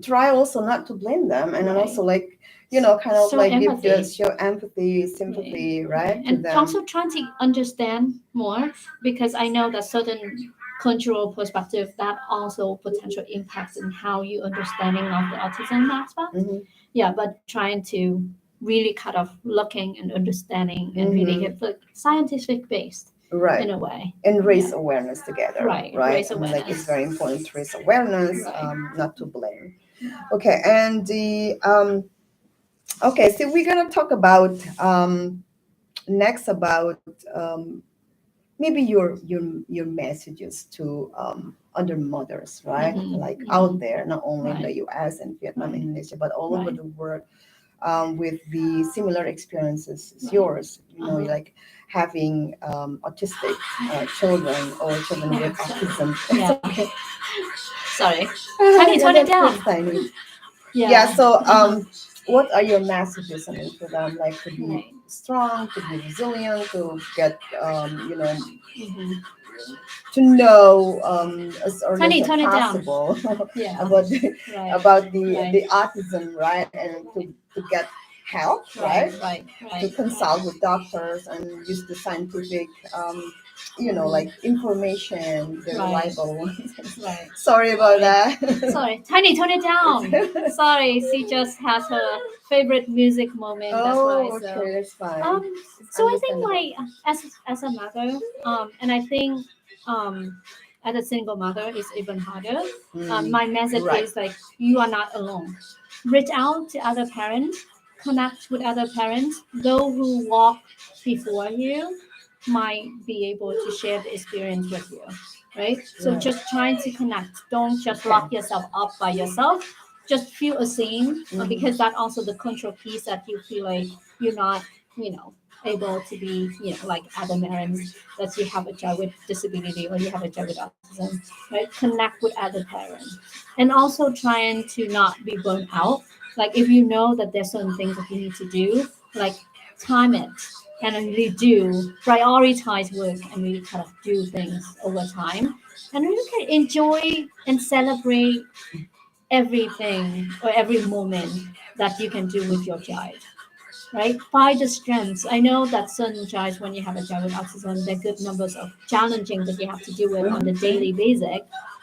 try also not to blame them, and then Right. also like kind of Show like empathy. show empathy, sympathy, right, to And them. also trying to understand more because I know that certain cultural perspective that also potential impacts in how you understanding of the autism aspect. Mhm. Yeah, but trying to really kind of looking and understanding and really get like scientific based Right. in a way. And raise Yeah. awareness together, Right, raise I mean, like it's awareness. very important to raise awareness, Right. not to blame. Okay, and the okay, so we're gonna talk about next about maybe your messages to other mothers, right? Mhm, Like mhm. out there, not only in Right. the US and Vietnam, Right. Indonesia, but all over Right. the world, with the similar experiences as Right. yours. Uh-huh. Like having autistic children or children with autism. Yeah. Okay. Sorry. Tiny, tone it That's down. tiny. Yeah. Yeah. So, Uh-huh. what are your messages? I mean, for them, like to be Right. strong, to be resilient, to get, Mhm. to know as early Tiny, as tone it down. possible Yeah. about the, Right. about the Right. the autism, right, and to get help, right, Right. to consult with doctors and use the scientific, like information, the Right. reliable ones. Right. Sorry about that. Sorry. Tiny, tone it down. Sorry. She just has her favorite music moment. That's Oh, why. okay, So. that's fine. It's So I think understandable. like as a mother, and I think as a single mother is even harder. My message Right. is like you are not alone. Reach out to other parents, connect with other parents. Those who walk before you might be able to share the experience with you, right? So Right. just trying to connect. Don't just Okay. lock yourself up by yourself. Just feel a same Mhm. because that also the control piece that you feel like you're not, able to be, like other parents that you have a child with disability or you have a child with autism, right? Connect with other parents. And also trying to not be burnt out. Like if you know that there's certain things that you need to do, like time it. and really do prioritize work and really kind of do things over time and really can enjoy and celebrate everything or every moment that you can do with your child, right? Find the strengths. I know that certain child, when you have a child with autism, there are good numbers of challenging that you have to deal with on the daily basis,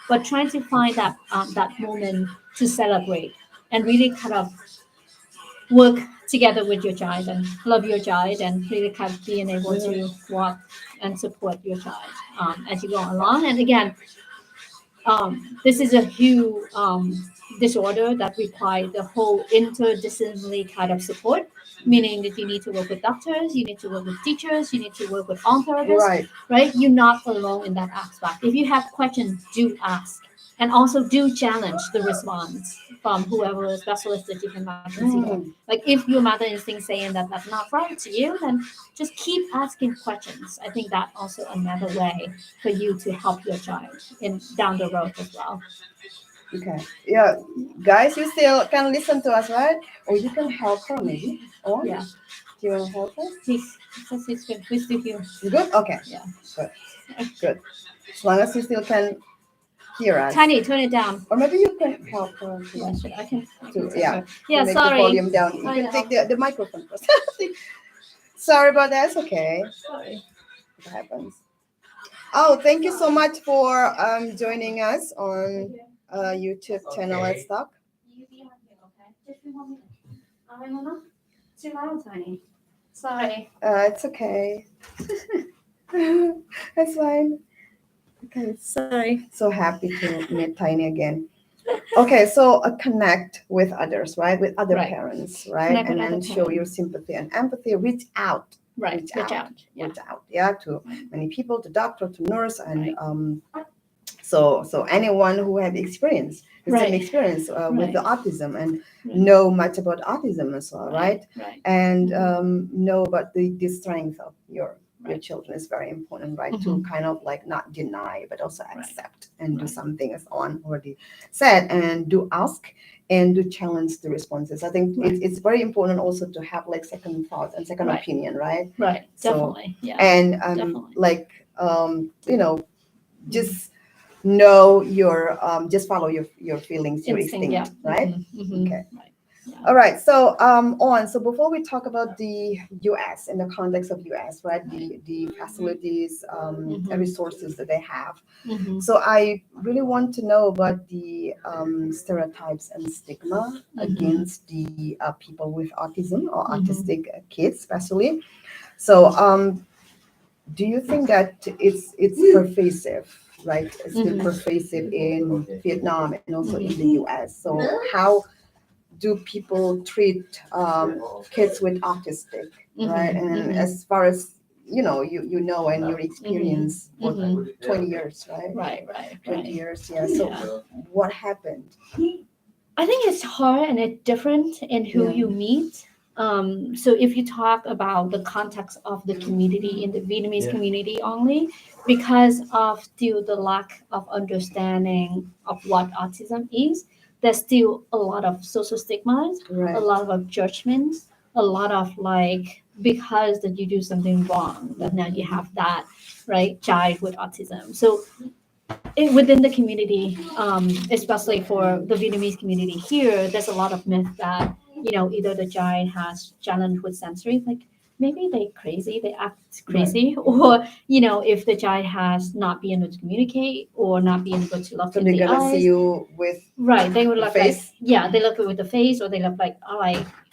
but trying to find that moment to celebrate and really kind of work together with your child and love your child and really kind of being able to walk and support your child as you go along. And again, this is a huge disorder that requires the whole interdisciplinary kind of support, meaning that you need to work with doctors, you need to work with teachers, you need to work with on therapists, Right. right? You're not alone in that aspect. If you have questions, do ask. And also do challenge the response from whoever specialist that you can consider. Like if your mother instinct saying that that's not right to you, then just keep asking questions. I think that also another way for you to help your child in down the road as well. Okay. Yeah, guys, you still can listen to us, right? Or you can help her maybe. Or Yeah. do you want to help us? He's good. We're still here. You good? Okay. Yeah. Good. Good. As long as you still can hear us. Tiny, turn it down. Or maybe you can help her Yeah, sure. I can to take yeah. her. Yeah, to make sorry. the volume down. You I can know. take the microphone first. Sorry about that. It's okay. Sorry. It happens. Oh, thank you so much for joining us on YouTube channel. Let's talk. You be on here, okay? Just be 1 minute. All right, Mama? Too loud, Tiny. Sorry. It's okay. That's fine. Okay, Sorry. so happy to meet Tiny again. Okay, so connect with others, right? With other Right. parents, right? Connect with And then other show parents. your sympathy and empathy. Reach out. Right. Reach Reach out. out. Yeah. Reach out, yeah, to many people, to doctor, to nurse, and Right. so anyone who have experience, the same Right. experience with the Right. autism and Right. know much about autism as well, right? Right. And Mhm. know about the strength of your Right. children is very important, right? To kind of like not deny but also Right. accept and do Right. something, as on already said, and do ask and do challenge the responses. I think Right. it's very important also to have like second thoughts and second Right. opinion, right? Right. So, Definitely. Yeah. And Definitely. like just know your just follow your feelings, your Instinct. Yeah. instinct, right? Mhm. Okay. Right. Yeah. All right. So so before we talk about the US in the context of US, right? The facilities, resources that they have. Mhm. So I really want to know about the stereotypes and stigma against the people with autism or autistic kids, especially. So do you think that it's pervasive? Right, it's still pervasive in Vietnam and also in the US. So how do people treat kids with autistic, right? And as far as you know and your experience for 20 years, right? Right. Right. 20 Right. years, yeah. So what happened? I think it's hard and it's different in who Yeah. you meet. So if you talk about the context of the community in the Vietnamese community only, because of still the lack of understanding of what autism is, there's still a lot of social stigmas, Right. a lot of judgments, a lot of like because that you do something wrong, that now you have that right child with autism. So within the community, especially for the Vietnamese community here, there's a lot of myth that either the child has challenge with sensory, like maybe they crazy, they act crazy, or if the child has not been able to communicate or not being able to look So in they're the gonna see eyes. you with Right, they would the look like face? they look with the face, or they look like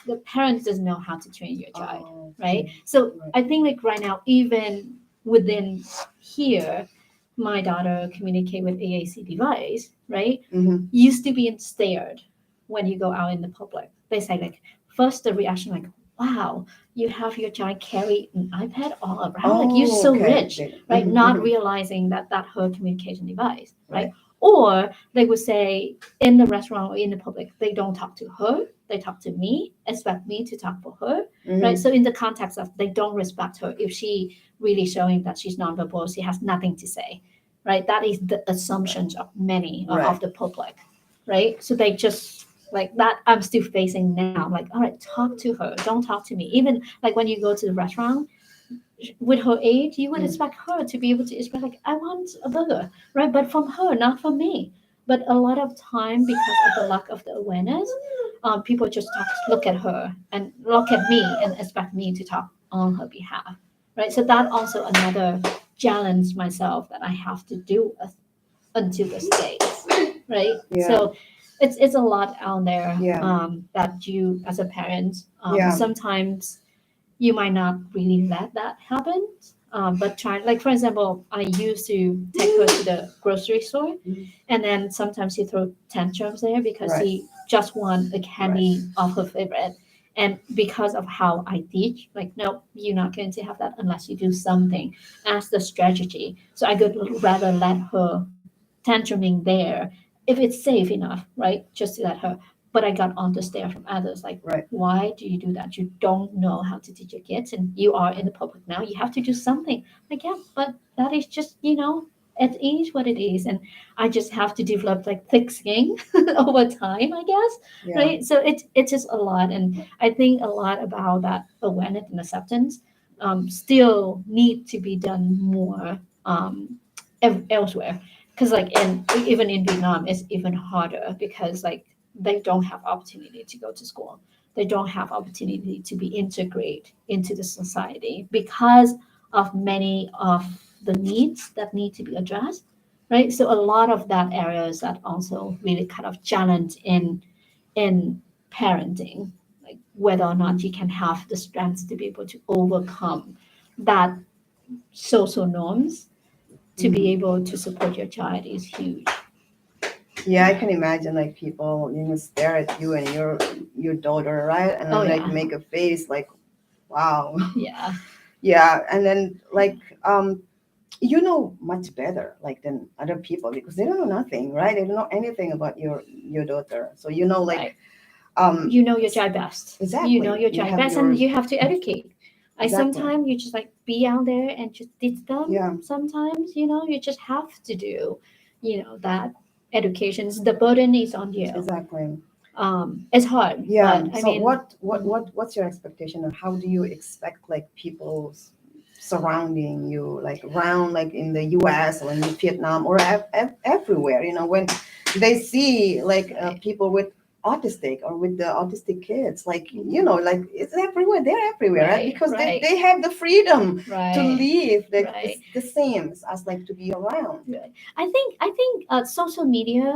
the parents doesn't know how to train your child, Oh, right? So Right. I think like right now, even within here, my daughter communicate with AAC device, right? Mhm. Used to be stared when you go out in the public. They say like first the reaction like, wow, you have your child carry an iPad all around, like you're so okay. rich, right? Not realizing that her communication device, right? Or they would say in the restaurant or in the public, they don't talk to her, they talk to me, expect me to talk for her, right? So in the context of they don't respect her if she really showing that she's nonverbal, she has nothing to say, right? That is the assumptions of many of the public, right? So they just like that. I'm still facing now. Like, all right, talk to her. Don't talk to me. Even like when you go to the restaurant, with her age, you would Mm. expect her to be able to express like, I want a burger, right? But from her, not from me. But a lot of time, because of the lack of the awareness, people just look at her and look at me and expect me to talk on her behalf, right? So that also another challenge myself that I have to do until this day, right? Yeah. So it's a lot out there, Yeah. that you as a parent, Yeah. sometimes you might not really let that happen. But try, like for example, I used to take her to the grocery store, Mhm. and then sometimes he throw tantrums there because Right. he just want a candy of her favorite. And because of how I teach, like, no, you're not going to have that unless you do something as the strategy. So I could rather let her tantruming there if it's safe enough, right? Just to let her. But I got on the stare from others like, Right. why do you do that? You don't know how to teach your kids, and you are in the public now. You have to do something. Like, yeah, but that is just, it is what it is. And I just have to develop like thick skin over time, I guess. Yeah. Right. So it's just a lot. And I think a lot about that awareness and acceptance still need to be done more elsewhere. Because like even in Vietnam, it's even harder because like they don't have opportunity to go to school. They don't have opportunity to be integrated into the society because of many of the needs that need to be addressed, right? So a lot of that areas that also really kind of challenge in parenting, like whether or not you can have the strength to be able to overcome that social norms to be able to support your child is huge. Yeah, I can imagine like people, stare at you and your daughter, right? And Oh then like yeah, make a face like, wow. yeah, Yeah, and then like you know much better like than other people because they don't know nothing, right? They don't know anything about your daughter. So like right. um You know your child best. exactly. You know your You child have best, your and you have to educate. I exactly. sometimes you just like be out there and just teach them. Yeah, Sometimes you just have to do, that educations. The burden is on you. exactly. It's hard, Yeah. but I So mean, what's your expectation and how do you expect like people surrounding you like around like in the US or in Vietnam or everywhere, when they see like right, people with autistic or with the autistic kids like Mhm. like it's everywhere, they're everywhere, right? right, Because right, they have the freedom to right, live like right. the same as like to be around. Right. I think social media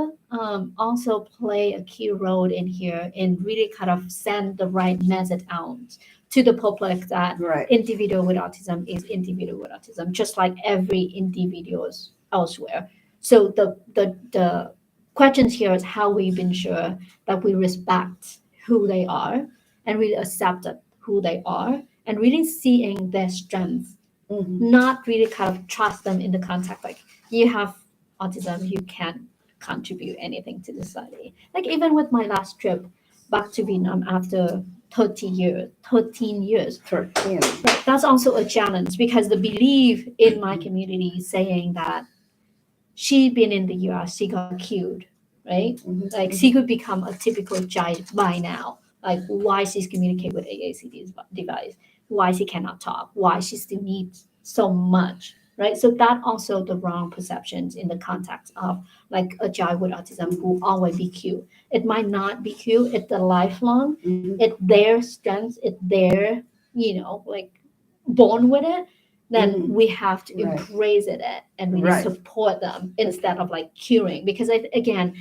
also play a key role in here in really kind of send the right message out to the public that Right. individual with autism is individual with autism, just like every individuals elsewhere. So the questions here is how we ensure that we respect who they are and really accept that who they are and really seeing their strengths, Hmm. not really kind of trust them in the context like you have autism, you can't contribute anything to the society. Like even with my last trip back to Vietnam after 13 years, 13. right, that's also a challenge because the belief in my community saying that she been in the US, she got killed, right? Hmm. Like she could become a typical child by now. Like why she's communicate with AAC device, why she cannot talk, why she still needs so much, right? So that also the wrong perceptions in the context of like a child with autism who always be cute. It might not be cute. It's the lifelong. Hmm. It's their strengths. It's their like born with it, then Hmm. we have to Right. embrace it and really Right. support them instead of like curing. Because again,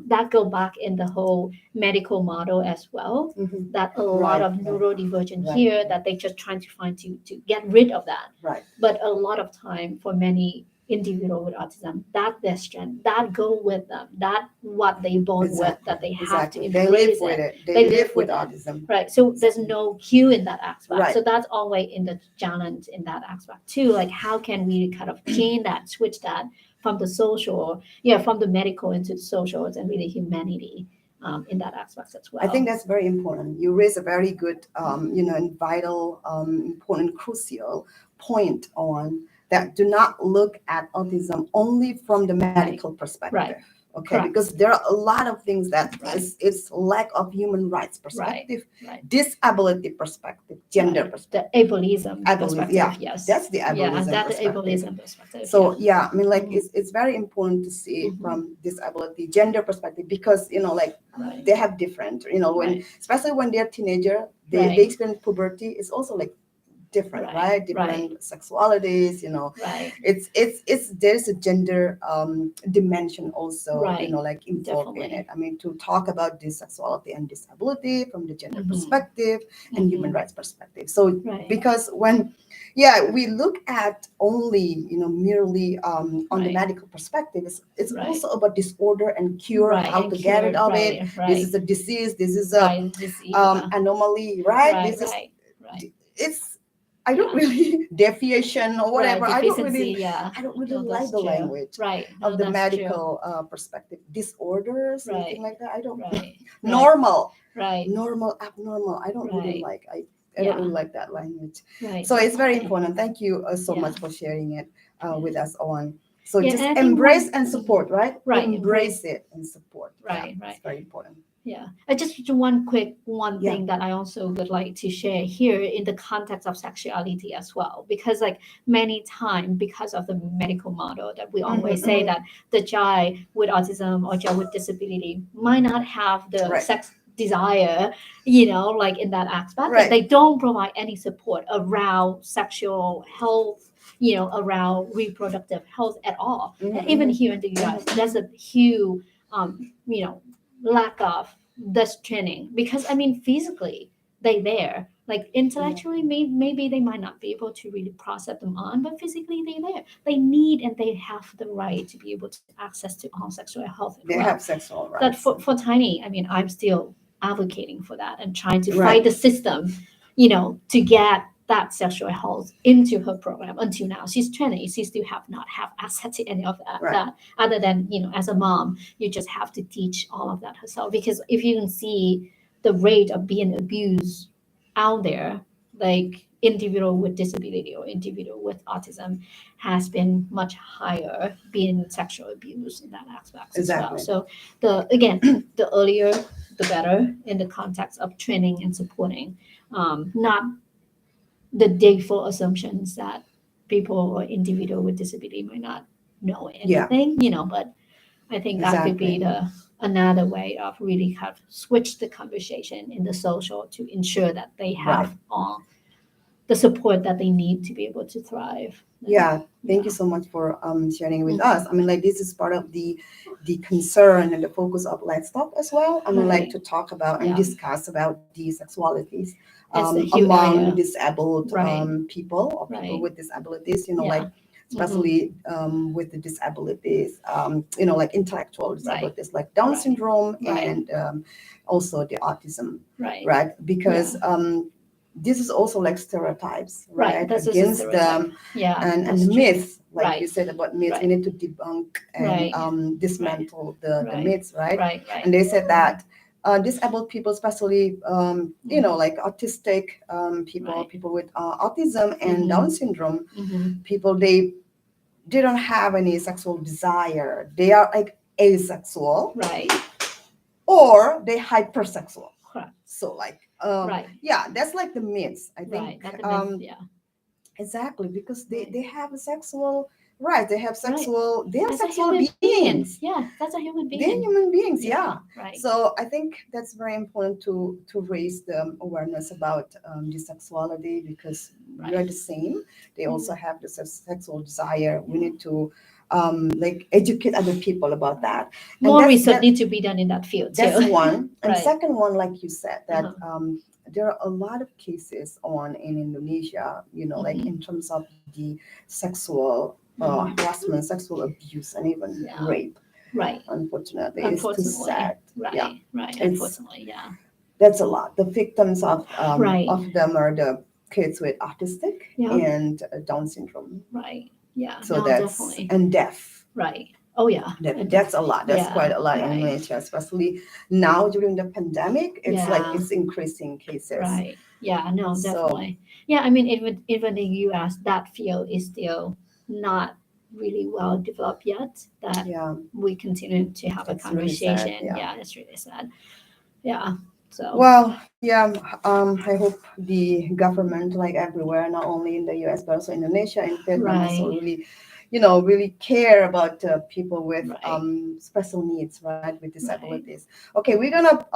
that go back in the whole medical model as well. Hmm. That a lot Right. of neurodivergent Right. here that they just trying to find to get rid of that. Right. But a lot of time for many individual with autism, that their strength, that go with them, that what they born with, that they have to Exactly. They live embrace with it. it. They They live live with with it. autism. Right. So there's no cue in that aspect. Right. So that's always in the challenge in that aspect too. Like how can we kind of change that, switch that from the social, from the medical into the social and really humanity in that aspect as well. I think that's very important. You raise a very good, and vital, important, crucial point on that. Do not look at autism only from the medical perspective. Right. Okay, Correct. because there are a lot of things that Right. it's lack of human rights perspective, Right. disability perspective, gender Right. perspective. The ableism Ableism, perspective, yeah, yes. that's the Yeah, ableism that the perspective. ableism perspective. So yeah, I mean, like Mhm. it's very important to see Mhm. from disability, gender perspective, because like Right. they have different, when Right. especially when they're teenager, they Right. experience puberty. It's also like different, Right. right? Different sexualities, Right. it's there's a gender dimension also, Right. like involved in Definitely. it. I mean, to talk about this sexuality and disability from the gender Mhm. perspective and human Mhm. rights perspective. So Right. because when we look at only merely on the Right. medical perspective, it's Right. also about disorder and cure, Right. how And to get rid cured. of it. Right. This Right. is a disease, this is a Right. Disease. Yeah. anomaly, right? Right. This is Right. Right. it's I don't Yeah. really deviation or Right. whatever. Deficiency. Yeah. I don't really No, like that's the true. language Right. No, of the that's true. medical perspective. Disorders, Right. anything like that. I don't Right. Right. normal, Right. normal, abnormal. I don't really Right. like. I don't Yeah. really like that language. Right. So it's very Definitely. important. Thank you so Yeah. much for sharing it Yeah. with us on. So Yeah, just and I think embrace one. and support, right? Right. Embrace it and support. Right. Yeah, Right. it's very important. Yeah, I just one Yeah. thing that I also would like to share here in the context of sexuality as well, because like many times because of the medical model that we always say mhm. that the child with autism or child with disability might not have the Right. sex desire, like in that aspect, Right. and they don't provide any support around sexual health, around reproductive health at all. Mhm, And even mhm. here in the US, there's a huge lack of this training, because I mean physically they there, like intellectually maybe they might not be able to really process them on, but physically they there, they need and they have the right to be able to access to all sexual health as They well. have sexual That rights. for Tiny, I mean, I'm still advocating for that and trying to Right. fight the system, to get that sexual health into her program. Until now, she's 20, she still not have access to any of that. Right. That other than as a mom, you just have to teach all of that herself. Because if you can see the rate of being abused out there, like individual with disability or individual with autism has been much higher being sexual abuse in that aspect as well. Exactly. So the earlier the better in the context of training and supporting, not the default assumptions that people or individual with disability might not know Yeah. anything, but I think that could be Exactly. the another way of really kind of switch the conversation in the social to ensure that they have Right. all the support that they need to be able to thrive. Yeah. Thank you so much for sharing with us. I mean, like this is part of the concern and the focus of Let's Talk as well. I mean, like Right. to talk about and Yeah. discuss about the sexualities It's a huge among area. disabled Right. people or people Right. with disabilities. Yeah. Like especially with the disabilities, like intellectual disabilities, like Down Right. syndrome Right. and also the autism, Right. right? Because this is also like stereotypes, right? That's just a Against stereotype. them Yeah. and that's the true. myths, like Right. you said about myths, Right. we need to debunk and Right. dismantle the Right. myths, right? Right. Right. And they said that disabled people, especially like autistic people, Right. people with autism and Mhm. Down syndrome, Mhm. people they don't have any sexual desire. They are like asexual Right. or they hypersexual. Correct. So like Right. yeah, that's like the myths. I Right. think That's the myth. Yeah. exactly, because Right. they have a sexual right. They have sexual. They are That's a sexual human beings. being. Yeah. That's a human They're being. human beings. Yeah. Right. So I think that's very important to raise the awareness about the sexuality, because we are Right. the same. They also Mhm. have the sexual desire. We Yeah. need to like educate other people about that. And More that's research needs to be done in that field too. that's one. And Right. second one, like you said, that Uh-huh. there are a lot of cases on in Indonesia, like Mhm. in terms of the sexual Mhm. harassment, sexual abuse, and even Yeah. rape. Right. Unfortunately, it's too Unfortunately. sad. Right. Yeah, Right. it's Unfortunately. Yeah. that's a lot. The victims Right. of them are the kids with autistic Yeah. and Down syndrome. Right. Yeah. So No, that's definitely. and deaf. Right. Oh yeah. That's a lot. That's Yeah, quite a lot in right. Indonesia, especially now during the pandemic. It's like Yeah. it's increasing cases. Right. Yeah. No, So definitely. Yeah. I mean, even in the U.S., that field is still not really well developed yet. That Yeah, we continue to have a it's really sad. conversation. Yeah. Yeah, it's really sad. Yeah. So Well, yeah, I hope the government, like everywhere, not only in the US, but also Indonesia and Vietnam, also right, really, really care about people with right, special needs, right, with right. disabilities. Okay, we're gonna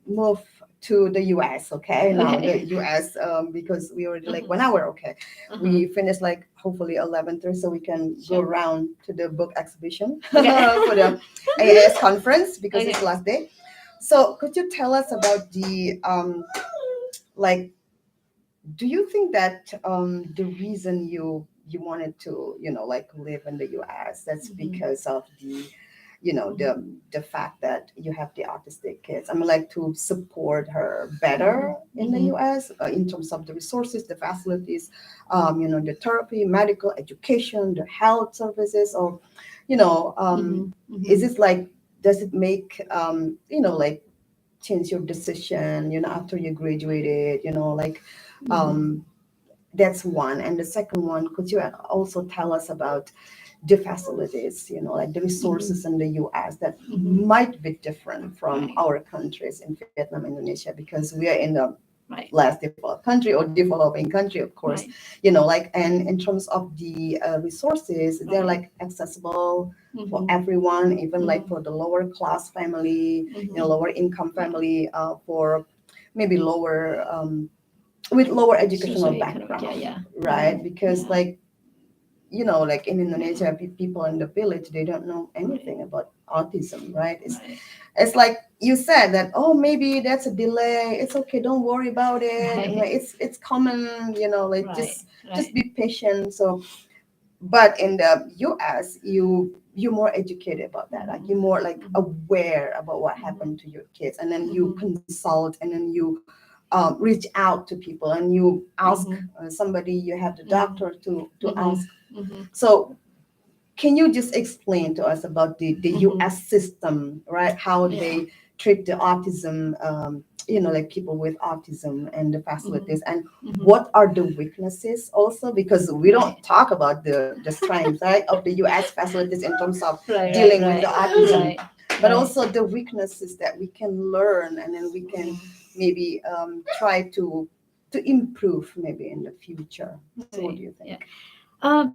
move to the US, okay? Now, the Okay. US, because we already like Mhm. 1 hour, okay? Uh-huh. We finished like hopefully 11:30, so we can go Sure. around to the book exhibition Okay. for the AAS conference because it's Okay. the last day. So could you tell us about the like do you think that the reason you wanted to like live in the US, that's Mhm. because of the Mhm. the fact that you have the autistic kids? I mean, like, to support her Mhm. better in the Mhm. US, in terms of the resources, the facilities, the therapy, medical education, the health services, or Mhm. is Mhm. it like, does it make like change your decision after you graduated, like Mhm. um that's one. And the second one, could you also tell us about the facilities, like the Mhm. resources in the US that Mhm. might be different from Right. our countries in Vietnam, Indonesia, because we are in the Right. less developed country or developing country, of course, Right. like, and in terms of the resources, they're Right. like accessible for Mhm. everyone, even like Mhm. for the lower class family, Mhm. lower income Yeah. family, for maybe lower with lower educational Socioeconomic. Yeah. background, Yeah. right? Mhm. Because, Yeah. like, like in Yeah. Indonesia, people in the village, they don't know Right. anything about autism, right? Right. It's like you said that, oh, maybe that's a delay, it's okay, don't worry about it. I mean, Right. it's common, like, Right. just Right. be patient. So, but in the US, you're more educated about that, like Mhm. you're more like Mhm. aware about what Mhm. happened to your kids, and then you Mhm. consult, and then you reach out to people, and you ask Mhm. somebody, you have the Mhm. doctor to Mhm. ask. Mhm. So can you just explain to us about the Mhm. US system, right? How Yeah. they treat the autism, like people with autism, and the Mhm. facilities, and Mhm. what are the weaknesses also? Because we don't Right. talk about the strengths, right, of the US facilities in terms of Right. Right. dealing with the Right. autism, Right. but Right. also the weaknesses that we can learn, and then we can Mhm. maybe try to improve maybe in the future. So what do Right. you Yeah. think? Um.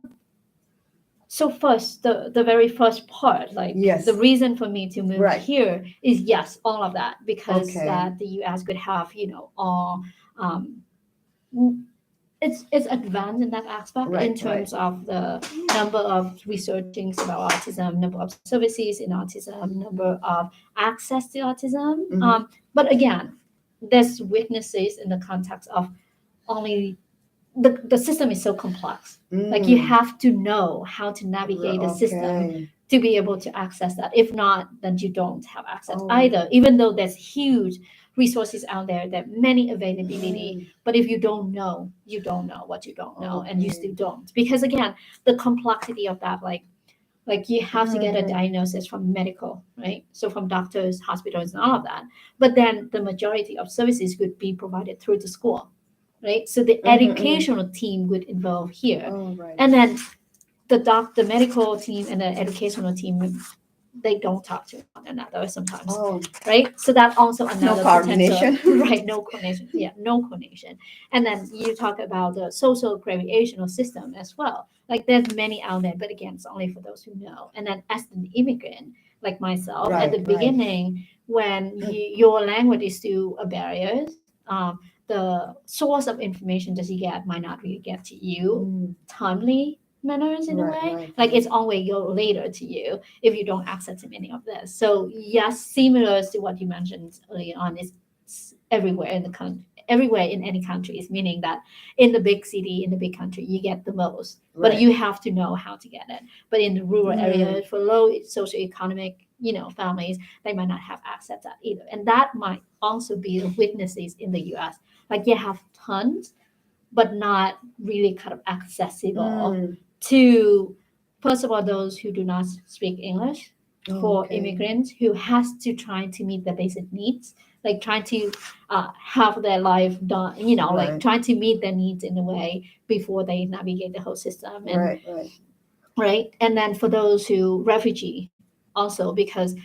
So first, the very first part, like the Yes, reason for me to move right. here is yes, all of that because Okay. that the U.S. could have all um it's advanced in that aspect in Right, right. terms of the number of researchings about autism, number of services in autism, number of access to autism. Mm-hmm. But again, there's weaknesses in the context of only the system is so complex. Like you Mm. have to know how to navigate the system Okay. to be able to access that. If not, then you don't have access Oh. either, even though there's huge resources out there that many availability. Mm. But if you don't know, you don't know what you don't know, and you Okay. still don't. Because again, the complexity of that, like you have to get a Mm-hmm. diagnosis from medical, right? So from doctors, hospitals, and all of that. But then the majority of services could be provided through the school, right? So the Mm-hmm. educational team would involve here, Oh, right. and then the medical team and the educational team, they don't talk to one another sometimes, Oh, right? So that also no another potential, coordination. right? No coordination, yeah, no coordination. And then you talk about the social recreational system as well. Like there's many out there, but again, it's only for those who know. And then as an immigrant, like myself, at the Right, right. beginning, when your language is still a barrier, the source of information that you get might not really get to you Mm. timely manners in a Right, way. right, Like right. it's always go later to you if you don't access many of this. So yes, similar to what you mentioned earlier on, is everywhere in the country, everywhere in any countries, meaning that in the big city, in the big country, you get the most, but Right. you have to know how to get it. But in the rural Mm. areas, for low socioeconomic, families, they might not have access to that either. And that might also be the weaknesses in the US. Like you have tons, but not really kind of accessible Mm. to, first of all, those who do not speak English, Oh, for okay. immigrants who has to try to meet their basic needs, like trying to have their life done, like Right, trying to meet their needs in a way before they navigate the whole system. And right, right. right? And then for those who refugee also, because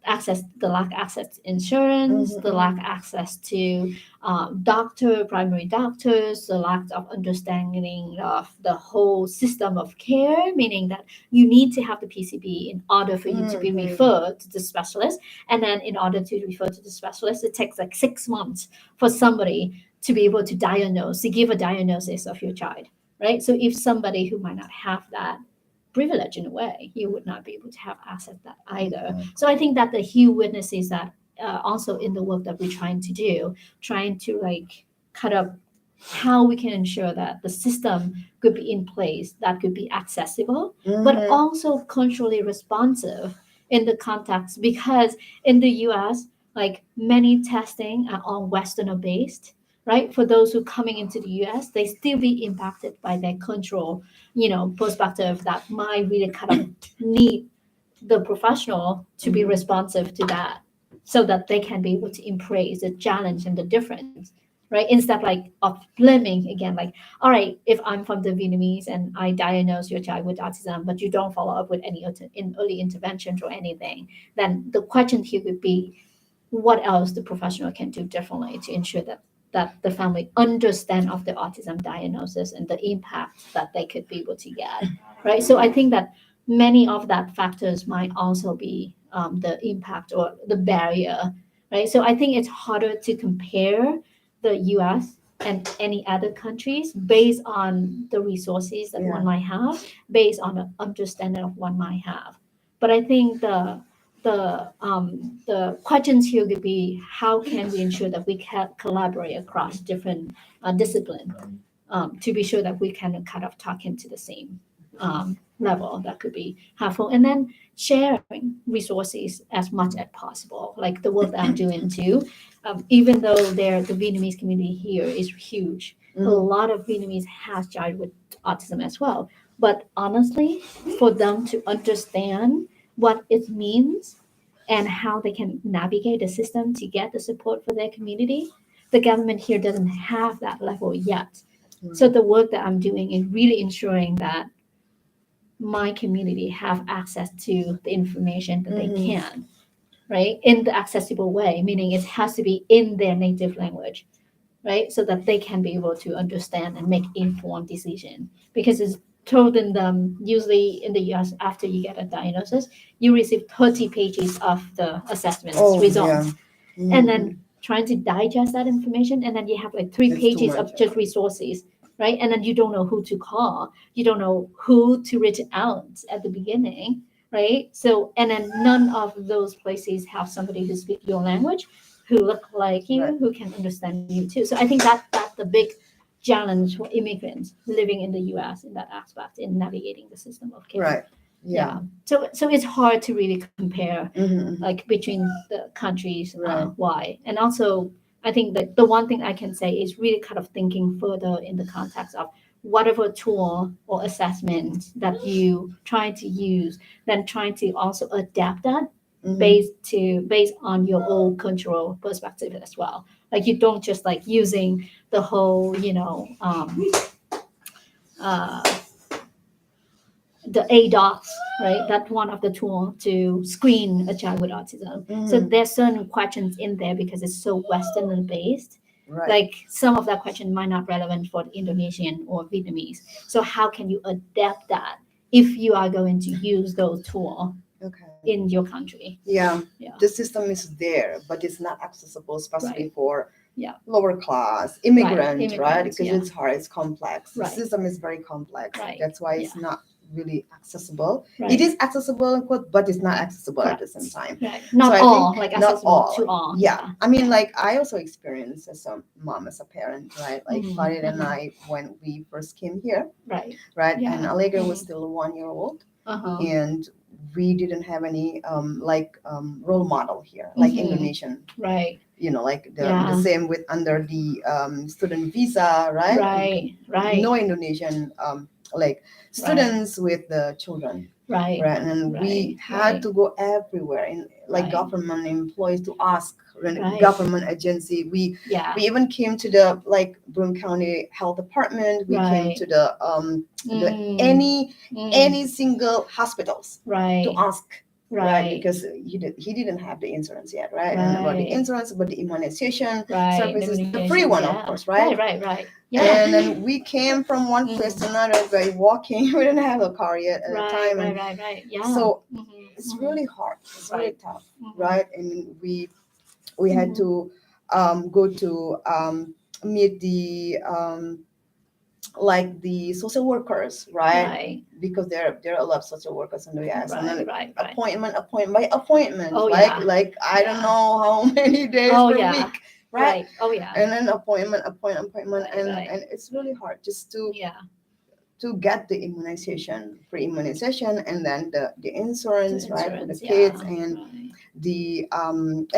the lack access to insurance, the lack access to primary doctors, the lack of understanding of the whole system of care, meaning that you need to have the PCB in order for you to be referred to the specialist. And then in order to refer to the specialist, it takes like 6 months for somebody to be able to give a diagnosis of your child, right? So if somebody who might not have that privilege in a way, you would not be able to have access to that either. So I think that the Hugh witnesses that also in the work that we're trying to do, trying to like cut up how we can ensure that the system could be in place that could be accessible, but also culturally responsive in the context, because in the US, like many testing are all Westerner based, right? For those who coming into the US, they still be impacted by their cultural, perspective that might really kind of need the professional to be responsive to that so that they can be able to embrace the challenge and the difference, right? Instead like of blaming again, like, all right, if I'm from the Vietnamese and I diagnose your child with autism, but you don't follow up with any early interventions or anything, then the question here would be what else the professional can do differently to ensure that the family understand of the autism diagnosis and the impact that they could be able to get, right? So I think that many of that factors might also be the impact or the barrier, right? So I think it's harder to compare the US and any other countries based on the resources that one might have, based on the understanding of one might have. But I think the questions here could be how can we ensure that we can collaborate across different disciplines to be sure that we can kind of talk into the same level that could be helpful, and then sharing resources as much as possible, like the work that I'm doing too. Even though the Vietnamese community here is huge, a lot of Vietnamese has child with autism as well, but honestly for them to understand what it means and how they can navigate the system to get the support for their community, the government here doesn't have that level yet. So the work that I'm doing is really ensuring that my community have access to the information that they can, right, in the accessible way, meaning it has to be in their native language, right, so that they can be able to understand and make informed decision. Because it's told in them usually in the US, after you get a diagnosis, you receive 30 pages of the assessment results, and then trying to digest that information, and then you have like three It's too pages much, of just resources, right? And then you don't know who to call, you don't know who to reach out at the beginning, right? So and then none of those places have somebody who speak your language, who look like you, Right. who can understand you too. So I think that's the big challenge for immigrants living in the US in that aspect, in navigating the system of care. Right. Yeah. So it's hard to really compare Mm-hmm. like between the countries, Right. why. And also I think that the one thing I can say is really kind of thinking further in the context of whatever tool or assessment that you try to use, then trying to also adapt that based on your own cultural perspective as well. Like you don't just like using the whole, uh, the ADOS, right? That's one of the tools to screen a child with autism. So there's certain questions in there because it's so Western based. Right. Like some of that question might not relevant for the Indonesian or Vietnamese. So how can you adapt that if you are going to use those tools Okay. in your country? Yeah. Yeah. The system is there, but it's not accessible, especially Right. for Yeah. lower class immigrants, right? Immigrants, Because yeah. it's hard, it's complex. Right. The system is very complex. Right. That's why it's not really accessible. Right. It is accessible, but it's not accessible at the same time. Right. Not So I all, think like not accessible all. to all. Yeah. I mean, like I also experienced as a mom, as a parent, right? Like Mhm. Farid and I, when we first came here, Right. right? Yeah. And Allegra was still 1 year old, Uh-huh. and we didn't have any role model here, like Indonesian. Right. Like the Yeah. same with under the student visa, right? Right. Right. No Indonesian like students with the children. Right. right? And we had to go everywhere, in like Right. government employees to ask, Right. government agency. We Yeah. even came to the like Broome County Health Department. We came Right. to the any single hospitals to Right. ask, right? Right. Because he didn't have the insurance yet, right? And about the Right. insurance, about the immunization Right. services, the Immunications, free one, of yeah. course, right? Right. Yeah. And then we came from one place to another by walking. We didn't have a car yet at the time, and Right. Yeah. so Mhm, it's mhm. really hard. It's really Right. tough, Mhm. right? And we had to go to meet the like the social workers, right? Right. Because there are a lot of social workers in the US, and then Right. appointment by appointment, Oh, like yeah. like I don't Yeah. know how many days Oh, per yeah. week, right? Right. Oh, yeah. And then appointment, Right. and it's really hard just Yeah. to get the immunization, free immunization, and then the insurance, The right, for the insurance, kids, yeah. and Right. the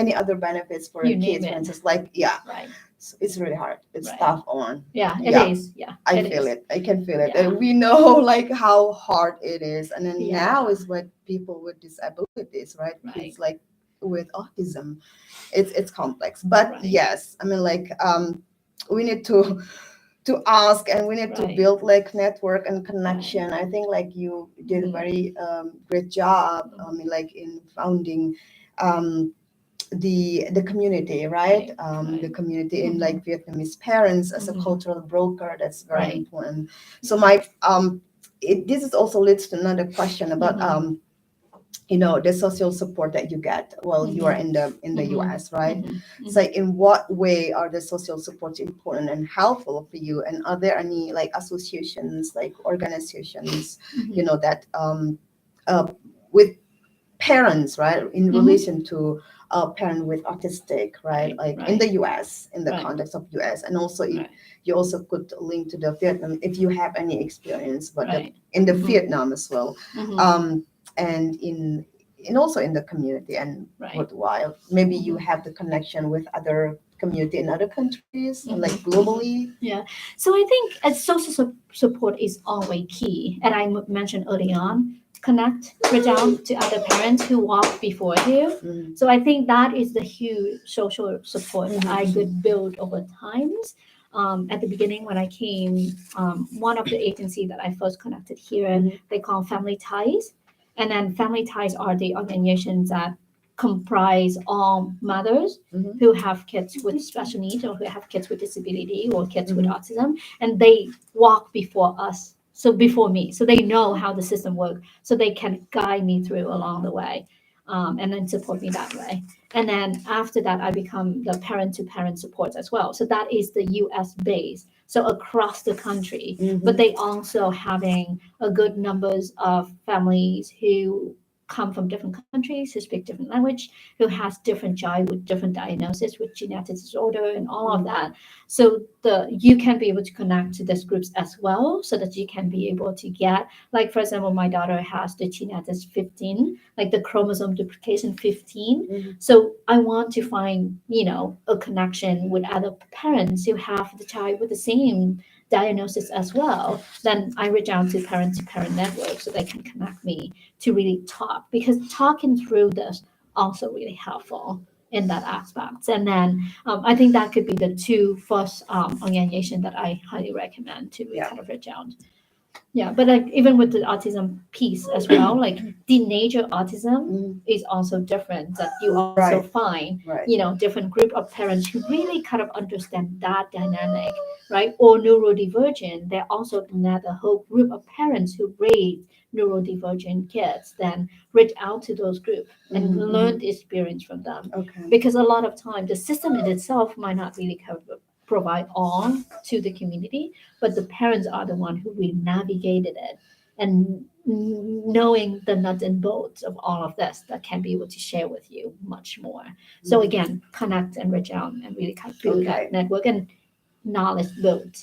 any other benefits for You the name kids, for it. instance, like Right. it's really hard. It's Right. tough on. Yeah. It Yeah. is. Yeah. I it feel is. it. I can feel it. Yeah. And we know like how hard it is. And then now Yeah. is what people with disabilities, right? Right. Kids like with autism. It's complex. But Right. yes, I mean like we need to ask, and we need to Right. build like network and connection. I think like you did a Mhm. very great job. I Mhm. mean like in founding the community, right? The community in like Vietnamese parents as a Mhm. cultural broker. That's very Right. important. So my this is also leads to another question about the social support that you get while you are in the US, right? So in what way are the social supports important and helpful for you? And are there any like associations, like organizations, that with parents, right, in relation to a parent with autistic, right, like in the US, in the Right. context of US, and also Right. you also could link to the Vietnam if you have any experience, but Right. in the Vietnam as well, Mhm. and in also in the community and Right. worldwide. Maybe you have the connection with other community in other countries, like globally. Yeah. So I think social support is always key. And I mentioned early on, connect, reach out to other parents who walked before you. Mm. So I think that is the huge social support that I could build over times. At the beginning, when I came, one of the agency that I first connected here, they call Family Ties. And then Family Ties are the organizations that comprise all mothers who have kids with special needs or who have kids with disability or kids with autism, and they walk before us. So before me, so they know how the system works, so they can guide me through along the way, and then support me that way. And then after that, I become the parent-to-parent support as well. So that is the U.S. base, so across the country. But they also having a good numbers of families who come from different countries, who speak different language, who has different child with different diagnosis with genetic disorder and all of that. So you can be able to connect to these groups as well, so that you can be able to get, like for example, my daughter has the genetic 15, like the chromosome duplication 15. So I want to find, a connection with other parents who have the child with the same diagnosis as well. Then I reach out to parent network so they can connect me to really talk, because talking through this also really helpful in that aspect. And then I think that could be the two first organization that I highly recommend to really kind of reach out. Yeah, but like even with the autism piece as well, like teenager autism is also different. That you also find, different group of parents who really kind of understand that dynamic, right? Or neurodivergent, there also another whole group of parents who raise neurodivergent kids, then reach out to those groups and learn the experience from them. Okay. Because a lot of time the system in itself might not really provide all to the community, but the parents are the one who really navigated it and knowing the nuts and bolts of all of this that can be able to share with you much more. So again, connect and reach out and really kind of build that network and knowledge build.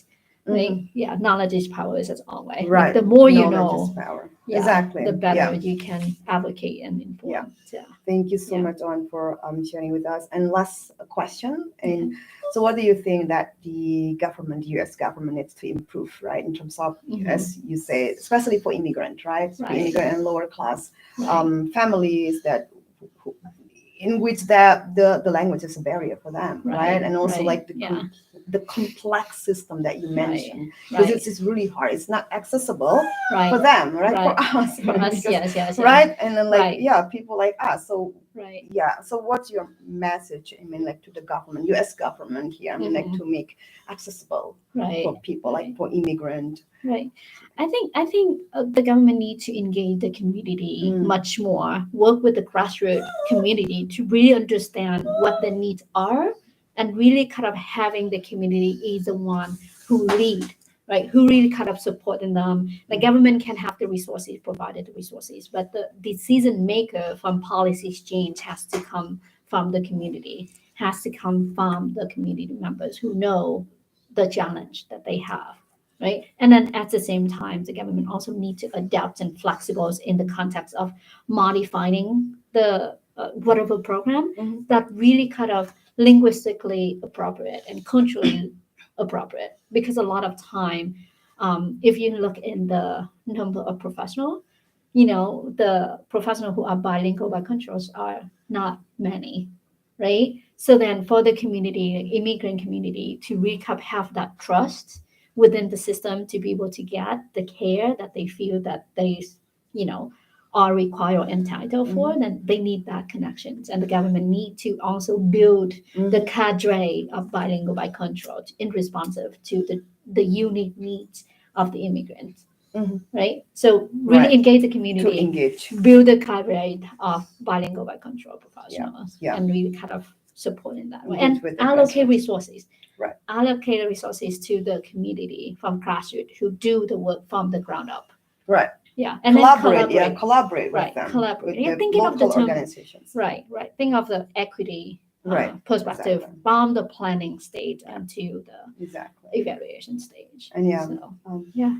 right? Mhm. Yeah, knowledge is power as always. Like Right. the more you Knowledge is know, power. yeah, Exactly. the better Yeah. you can advocate and inform. Yeah. Yeah. Thank you so Yeah. much, On, for sharing with us. And last question. And so, what do you think that the government, U.S. government, needs to improve, right, in terms of, as you say, especially for immigrant, right, for Right. immigrant and lower class Right. families that in which the language is a barrier for them, right? And also like Yeah. the complex system that you Right. mentioned, because Right. it's really hard. It's not accessible for Right. them, right? Right. For us, For us, because, yes, right? And then like Right. yeah, people like us. So Right. yeah. So what's your message? I mean, like to the government, U.S. government here. I mean, like to make accessible Right. for people, like for immigrant. Right. I think the government needs to engage the community Mm. much more, work with the grassroots community to really understand what the needs are, and really kind of having the community is the one who lead, right? Who really kind of supporting them. The government can have the resources, provided the resources, but the decision maker from policy change has to come from the community, has to come from the community members who know the challenge that they have, right? And then at the same time, the government also need to adapt and flexibles in the context of modifying the whatever program Mhm. that really kind of linguistically appropriate and culturally appropriate. Because a lot of time, if you look in the number of professional, the professional who are bilingual by cultures are not many, right? So then for the community, immigrant community, to really have that trust within the system to be able to get the care that they feel that they, you know, are required or entitled for, then they need that connections. And the government need to also build the cadre of bilingual bicultural in responsive to the unique needs of the immigrants. Mhm. Right? So really Right. engage the To community, engage. build a cadre of bilingual bicultural professionals, Yeah. and really kind of support in that way. Engage And with the allocate grassroots. resources. Right. Allocate resources to the community from grassroots who do the work from the ground up. Right. Yeah. And Collaborate. then Yeah. Collaborate with Right. them. Collaborate. With Yeah, the thinking of the local term. organizations. Right. Think of the equity Right. perspective Exactly. from the planning stage until the Exactly. evaluation stage. And yeah. So, Yeah.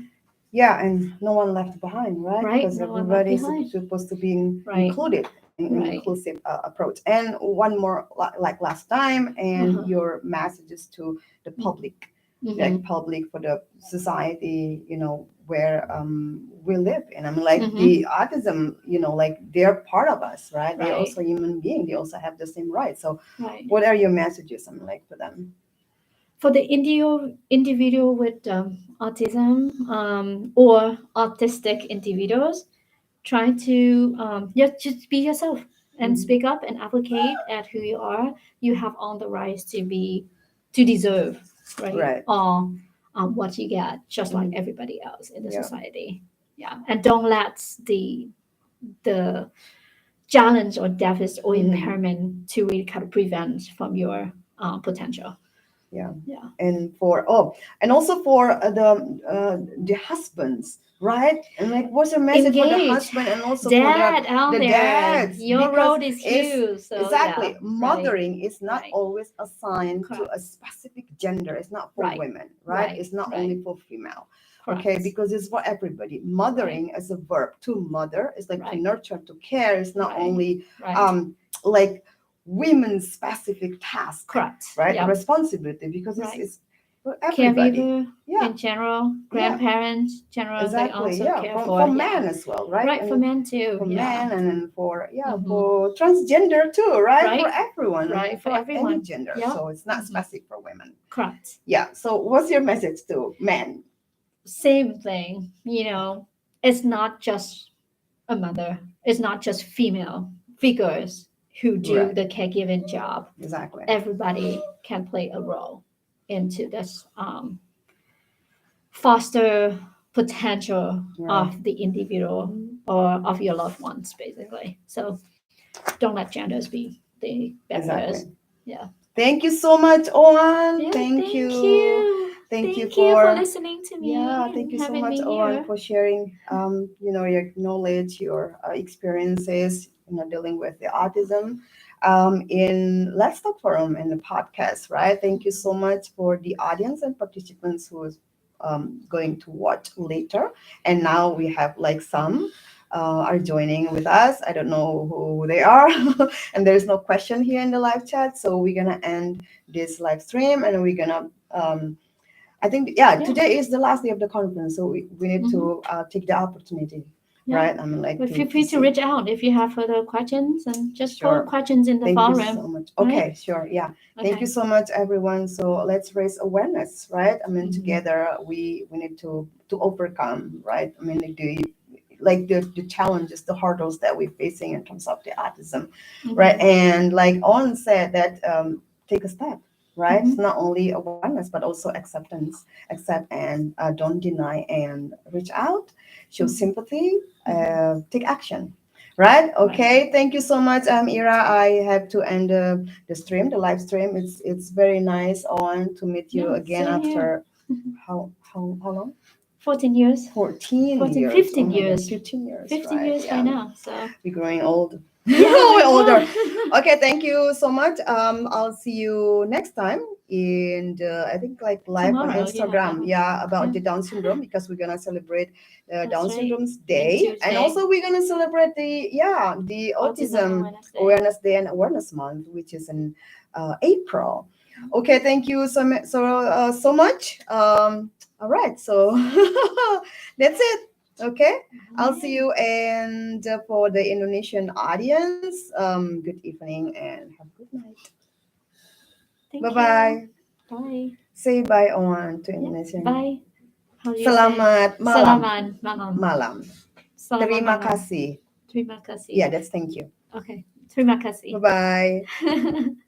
Yeah, and no one left behind, right? Right, Because no one left everybody is behind. supposed to be Right. included in an Right. inclusive approach. And one more, like last time, and your messages to the public, like public for the society, where we live in. I mean, like the autism, like they're part of us, right? They're Right. also human being. They also have the same rights. So, Right. what are your messages? I mean, like for them. For the individual with autism or autistic individuals, try to just be yourself and speak up and advocate at who you are. You have all the rights to deserve, right? Right. All what you get, just like everybody else in the Yeah. society. Yeah, and don't let the challenge or deficit or impairment to really kind of prevent from your potential. Yeah. Yeah. And and also for the husbands, right? And like, what's your message for the Engage. husband and also Dad for out the there. dads? Your Because role is it's- huge. So exactly, yeah, mothering is not Right. always assigned to Correct. a specific gender. It's not for Right. women, right? Right. It's not Right. only for female. Correct. Okay, because it's for everybody. Mothering as a verb, to mother, is like to Right. nurture, to care. It's not Right. only Right. like women's specific task, Correct. right? Yeah. Responsibility, because Right. it's for everybody. Caregiver Yeah. in general, grandparents general, they Exactly. also Yeah. care For yeah. men as well, right? Right, And for men too. for yeah. men, and then for Mhm. for transgender too, right? For Right. everyone, Right, for any everyone. gender. Yeah. So it's not Mhm. specific for women. Correct. Yeah. So what's your message to men? Same thing. It's not just a mother. It's not just female figures who do Right. the caregiving job. Exactly. Everybody can play a role into this foster potential Right. of the individual or of your loved ones, basically. So don't let genders be the barriers. Exactly. Yeah. Thank you so much, Owen. Yeah, thank you. Thank you you for listening to me. Yeah, and thank you so having much, me Owen, here. for sharing, your knowledge, your experiences, dealing with the autism, in Let's Talk Forum in the podcast, right? Thank you so much for the audience and participants who going to watch later. And now we have like some are joining with us. I don't know who they are, and there's no question here in the live chat. So we're gonna end this live stream, and we're gonna. I think Yeah. today is the last day of the conference, so we need Mhm. to take the opportunity, Yeah. right? I mean, like But feel free to see. reach out if you have further questions and just Sure. post questions in the Thank you forum. so much. right? Okay, sure. Yeah. Thank Okay. you so much, everyone. So let's raise awareness, right? I mean, Mhm. together we need to overcome, right? I mean, the challenges, the hurdles that we're facing in terms of the autism, right? Mhm. And like On said that take a step, right? It's Mhm. not only awareness but also acceptance. Accept and don't deny and reach out, show Mhm. sympathy, take action. Right. Okay. Thank you so much, Ira. I have to end the stream, the live stream. It's very nice on to meet you Yeah, again same here. after Mhm. how long? 14 years. 14 14, years. 15 Oh my God, years. 15 years. 15 Right. years by Yeah. now. So We're growing old. yeah, We're older. I Okay. Thank you so much. I'll see you next time in I think like live on Tomorrow, Instagram. Yeah, about Yeah. the Down syndrome because we're gonna celebrate That's Down right. syndrome's And day, and Tuesday, also we're gonna celebrate the Autism Autism Awareness Day. Awareness Day and Awareness Month, which is in April. Okay. Thank you so much. All right. So that's it. Okay. I'll see you. And for the Indonesian audience, good evening and have a good night. Thank Bye-bye. you. Bye. Say bye on to Yeah. Indonesian. Bye. How do you say? Selamat malam. Selamat malam. Malam. Selamat Terima malam. kasih. Terima kasih. Yeah, that's thank you. Okay. Terima kasih. Bye-bye.